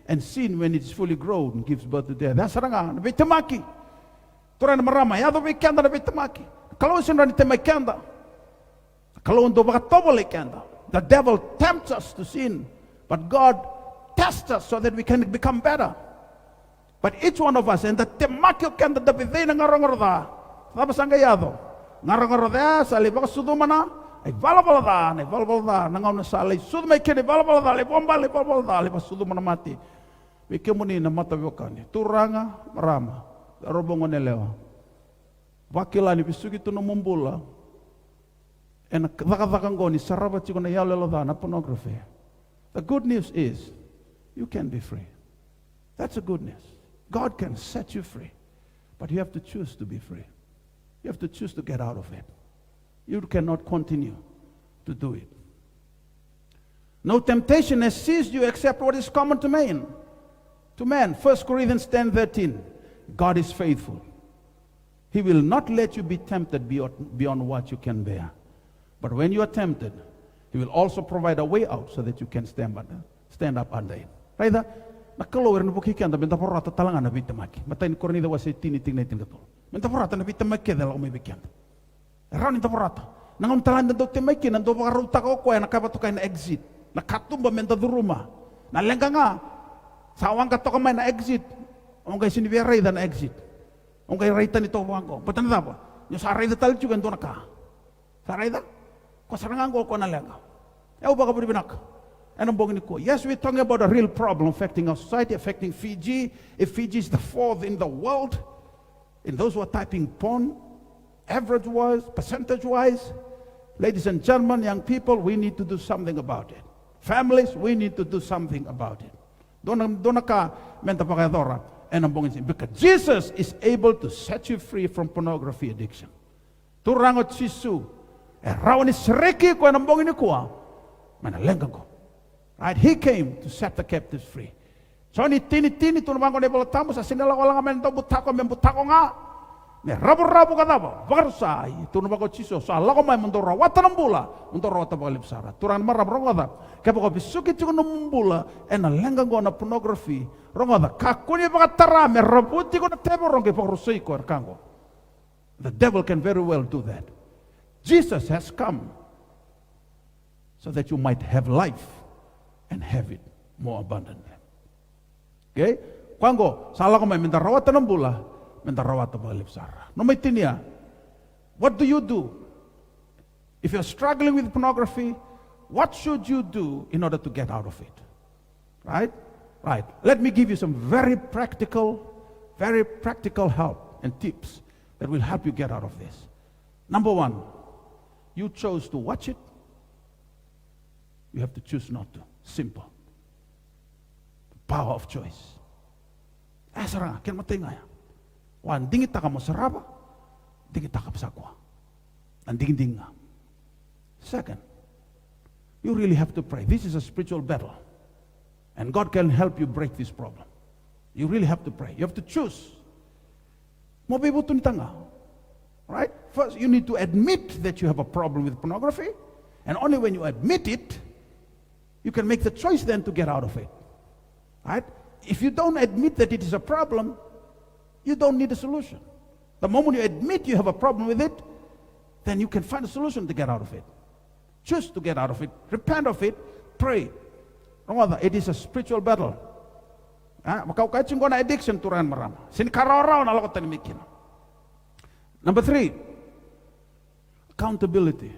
And sin, when it is fully grown, gives birth to death. That's ranga. Nabitamaki. Turan marama. Yado weekenda nabitamaki. Kalau sinra ni temakenda. Kalau undo bakatobole kenda. The devil tempts us to sin, but God tests us so that we can become better. But each one of us, and the temakyo kenda dabidei na ngarangorda. Tapos ang gayado. Ngarangorda sa libak sudumana. Ay balabalada, nangaw na salay. Sudumay kini balabalada, libomba, libalbalada, lipas sudumana mati. Bikemuni na matabiokani. Turanga marama. Arobongo nelewa. Wakilani bisugi tu numumbula. And nakakakangoni saraba chiko na yalelada na pornography. The good news is you can be free. That's the good news. God can set you free. But you have to choose to be free. You have to choose to get out of it. You cannot continue to do it. No temptation has seized you except what is common to man. To man, 1 Corinthians 10:13. God is faithful. He will not let you be tempted beyond what you can bear. But when you are tempted, he will also provide a way out so that you can stand up under it. Right? Nakalower na bukikan da benta porata talangan na bitamaki. Matain korni da wasi tiniting na tingatol. Benta porata na bitamaki da may bikian. Ran ita porata. Nangon talan da dokte maki na do ruta ko ko na kabato na exit. Nakatumba menta do ruma. Na lenga nga. Sawang ka to kamay na exit. Ang kay siniberay da na exit. Ang kay raita nito wangko. Patan da ba? Yung sa raita tal juga ndo naka. Sa raita ko sarangan ko na lenga. Ew ba ka binak? Anong bongin ko? Yes, we're talking about a real problem affecting our society, affecting Fiji. If Fiji is the fourth in the world, in those who are typing porn, average-wise, percentage-wise, ladies and gentlemen, young people, we need to do something about it. Families, we need to do something about it. Doon ka menta pakadora. Anong bongin siya? Because Jesus is able to set you free from pornography addiction. Turangot sisu. Rawan is reki ko anong bongin ko. Manalenggan ko. Right? He came to set the captives free. So ni tini tu naman ko na ibalatamo sa sinala ko lang amen to butako nga. Ne rabo ka daw. Barsay tu naman ko chiso sa ala ko may mundora watan ng bula. Mundora wata balip sara. Turan marab da. Kaya ko bisukit ko ng bula and nalenggan ko na pornography. Rongoda kakuni baka tara me rabuti ko na tebo rong ke pagrusay ko arkango. The devil can very well do that. Jesus has come so that you might have life and have it more abundantly. Okay? Kwango, salah ko may mendarawat ng bula, mendarawat ng balipsara. No may tinya, what do you do? If you're struggling with pornography, what should you do in order to get out of it? Right? Right. Let me give you some very practical very practical help and tips that will help you get out of this. Number one, you chose to watch it. You have to choose not to. Simple. The power of choice. Sarang, ken matengaya. Wan dingi taka mo saraba, dingi taka pasakwa. And dinga. Second, you really have to pray. This is a spiritual battle. And God can help you break this problem. You really have to pray. You have to choose. Mo bibuto ni tanga. Right? First, you need to admit that you have a problem with pornography. And only when you admit it, you can make the choice then to get out of it. Right? If you don't admit that it is a problem, you don't need a solution. The moment you admit you have a problem with it, then you can find a solution to get out of it. Choose to get out of it. Repent of it. Pray. Rather, it is a spiritual battle. Makaukaitsin ko na addiction turan marama. Sinikaraw-raw na lakot tanimikin. Number 3, accountability.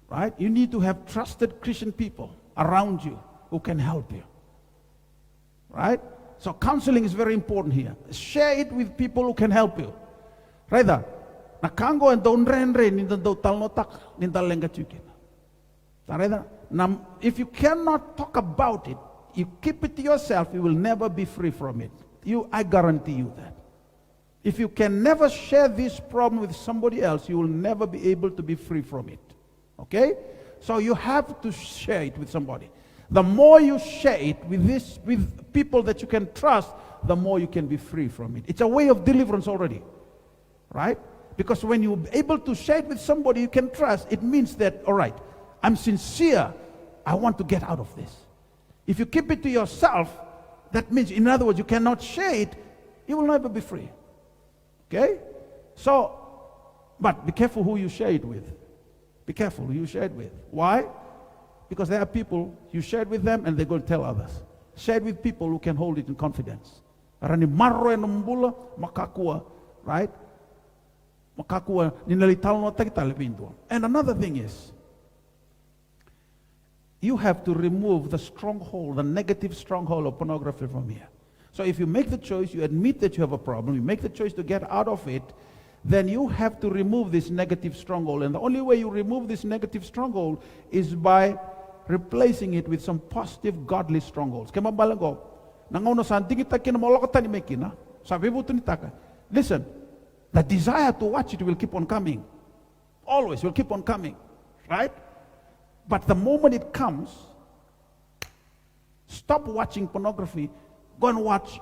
Right? You need to have trusted Christian people around you who can help you. Right? So counseling is very important here. Share it with people who can help you. Rather, nakango and don't ren ninda do talnotak ninda lenga chukin. Rather, if you cannot talk about it, you keep it to yourself, you will never be free from it. I guarantee you that. If you can never share this problem with somebody else, you will never be able to be free from it. Okay? So you have to share it with somebody. The more you share it with people that you can trust, the more you can be free from it. It's a way of deliverance already. Right? Because when you're able to share it with somebody you can trust, it means that, all right, I'm sincere. I want to get out of this. If you keep it to yourself, that means, in other words, you cannot share it, you will never be free. Okay? So, but be careful who you share it with. Be careful who you share it with. Why? Because there are people, you share it with them and they're going to tell others. Share it with people who can hold it in confidence. Right? And another thing is, you have to remove the stronghold, the negative stronghold of pornography from here. So if you make the choice, you admit that you have a problem, you make the choice to get out of it, then you have to remove this negative stronghold. And the only way you remove this negative stronghold is by replacing it with some positive, godly strongholds. Listen, the desire to watch it will keep on coming. Always will keep on coming. Right? But the moment it comes, stop watching pornography, go and watch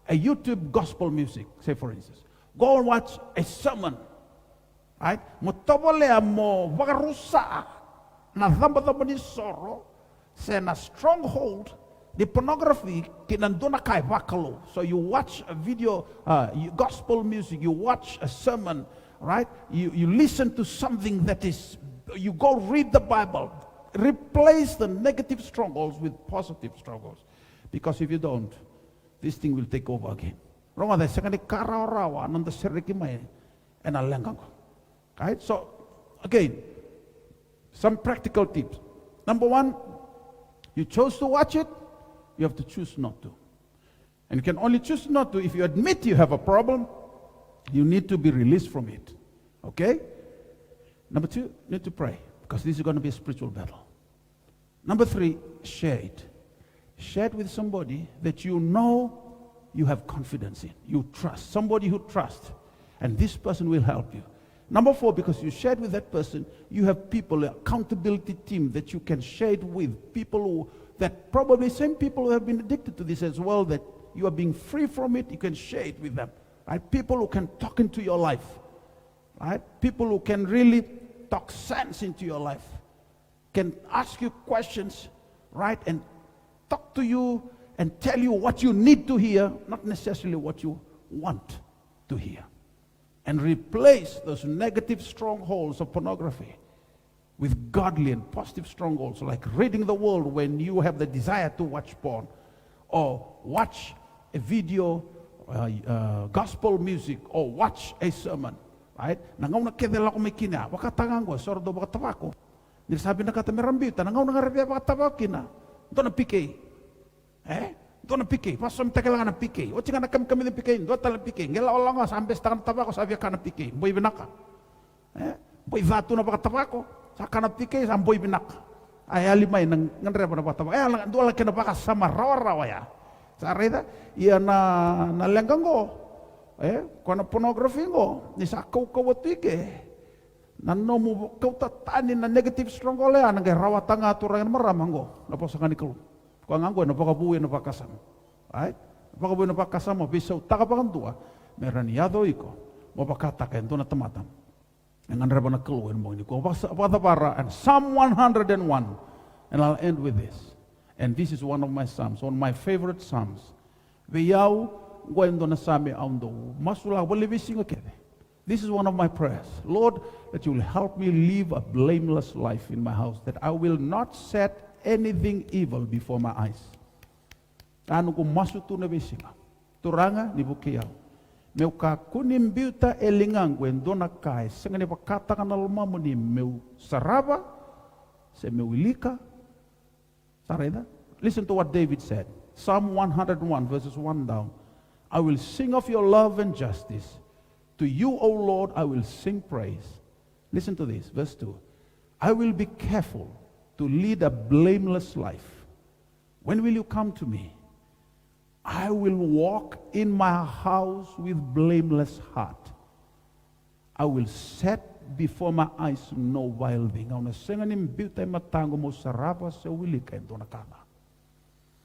a YouTube gospel music, say for instance. Go and watch a sermon. Right? Motobole mo vagarusa na dhamba ni soro se na stronghold the pornography kinanduna kai vakalo. So you watch a video, gospel music, you watch a sermon, right? You listen to something that is, you go read the Bible. Replace the negative strongholds with positive strongholds. Because if you don't, this thing will take over again. Right? So, again, some practical tips. Number 1, you chose to watch it, you have to choose not to. And you can only choose not to if you admit you have a problem, you need to be released from it. Okay? Number 2, you need to pray, because this is going to be a spiritual battle. Number 3, share it. Share it with somebody that you know you have confidence in, you trust, somebody who trusts, and this person will help you. Number 4, because you shared with that person, you have people, an accountability team that you can share it with, people who, that probably same people who have been addicted to this as well, that you are being free from it, you can share it with them. Right? People who can talk into your life. Right? People who can really talk sense into your life, can ask you questions, right, and talk to you and tell you what you need to hear, not necessarily what you want to hear. And replace those negative strongholds of pornography with godly and positive strongholds, like reading the Word when you have the desire to watch porn, or watch a video, gospel music, or watch a sermon. Right? Nangaw na kedela ko may kina, wakatangan ko, sordo wakatabako. Nilsabi na kata merambita, nangaw na nga rebya wakatabako kina. Ito na PK. Dona PK, pasom tekelangan PK. O tinga na kami de PK, do tala PK. Ngela olanga sampai stakana tabako sa kana PK. Boy binaka. Boy vatu na tabako. Sa kana PK sa boy binaka. Ay alimay nang ngandre pa na tabako. Lang do la kena baka sama rawa ya. Sa reda iya na lenggang go. Kono pornography go. Ni sa kau PK. Nanno mo kau tatani na negative strong ole anang rawa tanga turangan maramang go. Napo sa kanikul. Kung anggo napakabuhay napakasama. Right? Napakabuhay napakasama bisaw takapakantua. Meron yado iko. Mapakatakin doon na tamatam. Ang anra ba nagkaluin mo ini ko. Para and Psalm 101. And I'll end with this. And this is one of my psalms, one of my favorite psalms. Viyaw gwendo na sami aundo. Masula balibising akede. This is one of my prayers. Lord, that you will help me live a blameless life in my house, that I will not set anything evil before my eyes. Ano kung masuto na bisinga. Turanga ni bukiyaw. Meu ka kunim biuta elingang gwendo na kai. Senga ni pakatakan na lumamu ni meu saraba, se meu ilika. Sareda? Listen to what David said. Psalm 101 verses 1 down. I will sing of your love and justice. To you, O Lord, I will sing praise. Listen to this, verse 2. I will be careful to lead a blameless life. When will you come to me? I will walk in my house with blameless heart. I will set before my eyes no vile thing.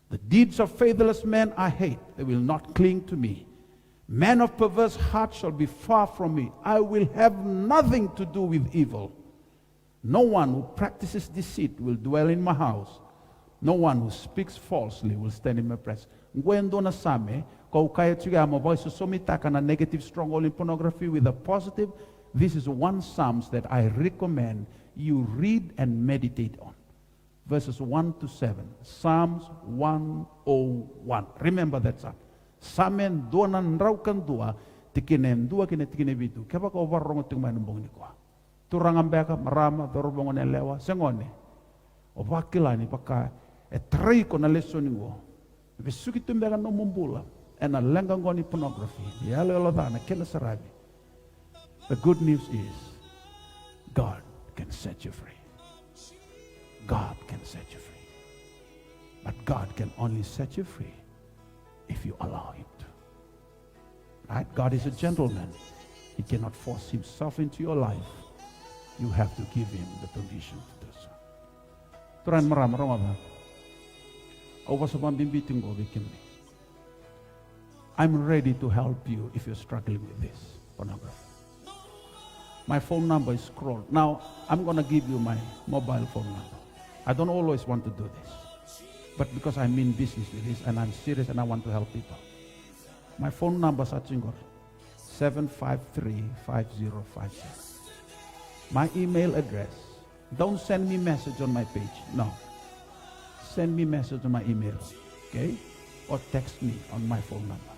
The deeds of faithless men I hate. They will not cling to me. Men of perverse heart shall be far from me. I will have nothing to do with evil. No one who practices deceit will dwell in my house. No one who speaks falsely will stand in my presence. Gwendo na same, kau kaya tiga mo voice sumitaka na negative stronghold in pornography with a positive. This is one Psalms that I recommend you read and meditate on. Verses 1 to 7. Psalms 101. Remember that psalm. Samen donan raukan dua tikinem dua kine tikine bitu. Kaya ka overrong ting manumbong ni ko. Turangan beka marama dorobongon elewa sengone. O bakilani paka try ko na lesson ngo. Besuki tumbega no mumbula and a lengang ni pornography. Yalo dana kena sarabi. The good news is God can set you free. God can set you free. But God can only set you free if you allow him to. Right? God is a gentleman. He cannot force himself into your life. You have to give him the permission to do so. Turan marama ba? Over sa pambimbiting ko bikin ni. I'm ready to help you if you're struggling with this pornography. My phone number is scrolled. Now, I'm going to give you my mobile phone number. I don't always want to do this. But because I'm in business with this and I'm serious and I want to help people. My phone number is 753-5056. My email address. Don't send me message on my page. No. Send me message on my email. Okay? Or text me on my phone number.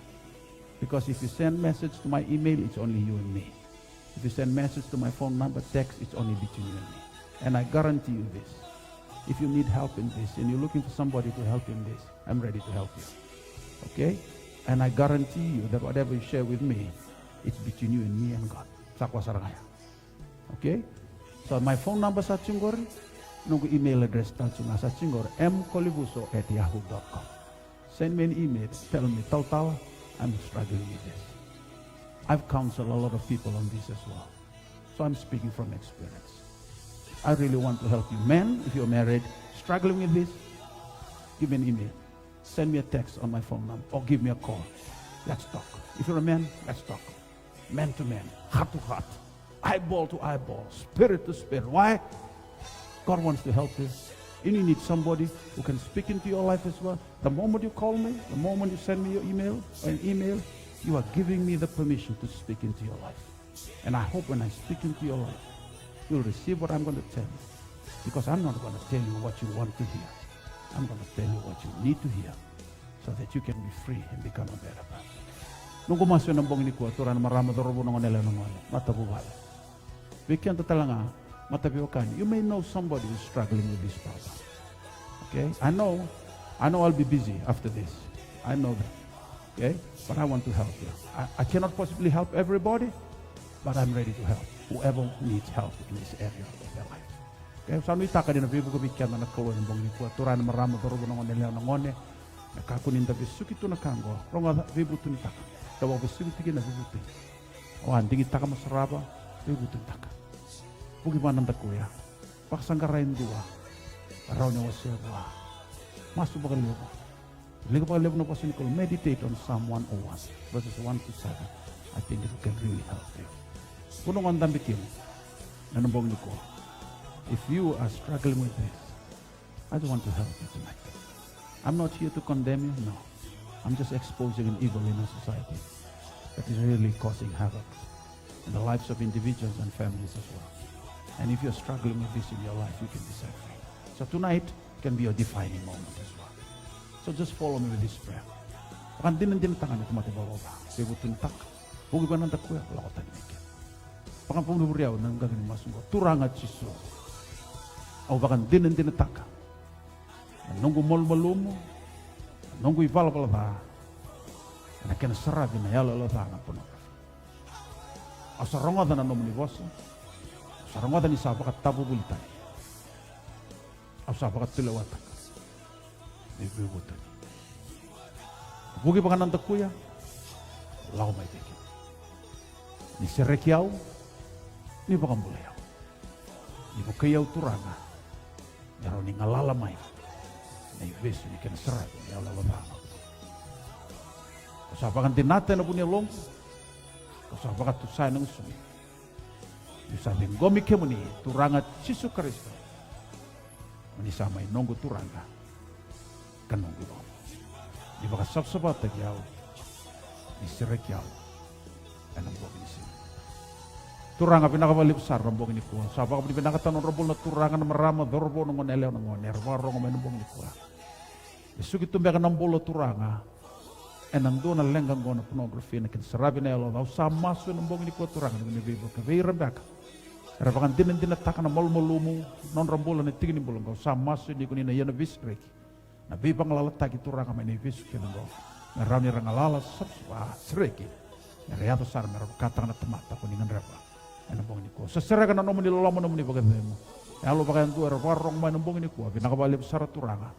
Because if you send message to my email, it's only you and me. If you send message to my phone number, text, it's only between you and me. And I guarantee you this. If you need help in this and you're looking for somebody to help you in this, I'm ready to help you. Okay? And I guarantee you that whatever you share with me, it's between you and me and God. Okay? So my phone number sa Chingor, nung email address sa Chingor, mkolivuso@yahoo.com. Send me an email, tell me, Tau, I'm struggling with this. I've counseled a lot of people on this as well. So I'm speaking from experience. I really want to help you. Men, if you're married, struggling with this, give me an email. Send me a text on my phone number or give me a call. Let's talk. If you're a man, let's talk. Man to man, heart to heart, eyeball to eyeball, spirit to spirit. Why? God wants to help you. And you need somebody who can speak into your life as well. The moment you call me, the moment you send me your email or an email, you are giving me the permission to speak into your life. And I hope when I speak into your life, you'll receive what I'm going to tell you. Because I'm not going to tell you what you want to hear. I'm going to tell you what you need to hear so that you can be free and become a better person. Nung kumasyo ng bong ni ko, turan marama dorobo ng nila ng wala. Matabuwala. Bigyan to talaga, matabiwakan. You may know somebody who's struggling with this problem. Okay? I know I'll be busy after this. I know that. Okay? But I want to help you. I cannot possibly help everybody, but I'm ready to help whoever needs help in this area of their life. Okay? Sanu itaka din na bibu ko bikyan na nakalo ng bong ko turan maramo doro ng nila ng ngone. Nakakunin da bisuki tu na kango. Ronga bibu tu nitaka. Tawa bisuki tigi na bibu tu. Wan digi taka masaraba bibu tu nitaka. Bugi mananda kuya. Paksangkarain dua. Araw niya wasirwa. Masuk bagal lebo. Liga bagal lebo na pasin ko meditate on Psalm 101 verses 1 to 7. I think it can really help you. Kuno ngandam bikin. Nanambong ni ko. If you are struggling with this, I just want to help you tonight. I'm not here to condemn you, no. I'm just exposing an evil in our society that is really causing havoc in the lives of individuals and families as well. And if you're struggling with this in your life, you can be set free. So tonight can be a defining moment as well. So just follow me with this prayer. Pakan din tangan ito matibawa ba? Bibutun tak. Huwag ba nang takuya? Wala ko tanimik. Pakan pumuluriyaw nang gagawin masunggo. Turangat siso. O bakan din taka. Nunggu mal-malumo. Nunggu ival-valata. Na kena sarabi na yala-lata na pornography. Asarongada na nomuni bosa. Asarongada ni sabakat tabu bulitan. Asabakat tilawatak. Bibubutan. Bugi pa ka ng takuya. Wala ko may tikin. Ni serekyaw. Ni bakambulayaw. Ni bukayaw turanga. Yaro ni ngalalamay. Na ibis ni kinasarat. Ni alalabang. Kasabakan tinate na po niya long. Kasabakan tusay ng usumi. Yung sabing gomike mo ni turanga Sisu Kristo. Manisamay nonggo turanga. Kanonggo mo. Di ba kasabsabat tagyaw. Ni sirekyaw. Anong bogin ni sila. Turanga pinakabalipsar ng bogin ni kuwa. Sabak mo di pinakatanong robol na turanga na marama. Dorbo nung onelew ng oner. Warong may bogin ni kuwa. Isugit tumbekan ng bolo turanga. E nandun na lenggang ko na pornography na kinsarabi na yalo. Daw sa maso ng bogin ni kuwa turanga. Nung nibibo ka. Veiran baka. Rapakan din nataka na malmalumo. Non rambola na tigin ni bulong. Sa maso ni kunina yan na visreki. Nabibang lalatag ituranga may nivisu kinungo. Meron ni rangalala sabswa sreki. Nariyato sar meron katang na tamata kuningan repa. Ano bang ni ko? Sa seraga na nomo ni lolamo nomo ni bagademo. Alo bagayan tu era warong may nomo ni ko. Pinakabalib sara turanga.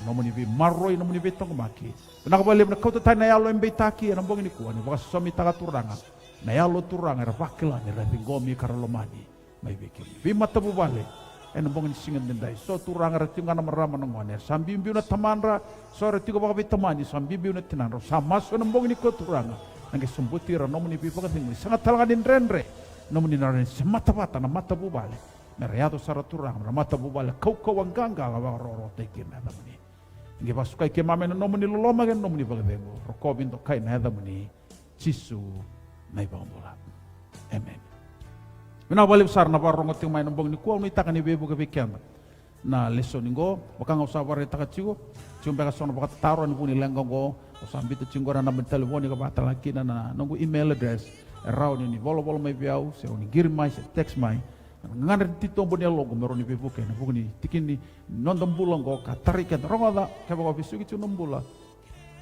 Nomo ni bi maroy nomo ni betong maki. Pinakabalib na kauta tay na yalo embetaki ano bang ni ko. Ani bagas somi taga turanga. Na yalo turanga era bakila ni rabingomi karalomani. May bikin. Bi matabubale. Ano bang singan din dai so turang rati nga na marama ng ngone sambimbiu na tamanra so rati ko baka bitamani sambimbiu na tinanro sama so nang bang ni ko turang nang sumbuti ra no muni pipa kading sangat talaga din renre no muni na rin sa mata mata bubale na reato sa turang na mata bubale kau ang ganga ka baka roro tekin na muni ngi basukay ke mame no muni loloma gen no muni bagademo rokobin to kay na muni Sisu na ibang bola. Amen. Minabalib sar na parong ating may nambang ni kuwa, may taka ni bebo kabikyan na lesson ngo, baka nga usapar ita kachigo, chumbe ka sona baka taro ni puni lenggong ko, usambi to chingora na telefon ni kabata laki na nunggu email address, raw ni bolo may biyaw, se ni girim mai, se text mai, nganar tito bonya logo meron ni bebo kay na buku ni tikin ni nondong bulang ko katarikan rongoda kaya baka bisugi chunong bula,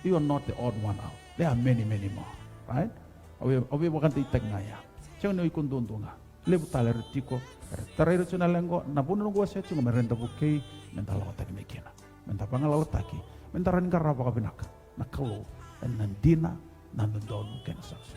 you are not the odd one out, there are many more, right? Awi baka titag ngaya, siya no ikundundu nga. Lebu taler tiko, tarer cuna lenggo, nabunan gua saya cuma merenta bukei, mental lawa taki mekena, mental pangal taki, mentaran karapa kabinak, nakalo, dan nandina, nandon ken saksa.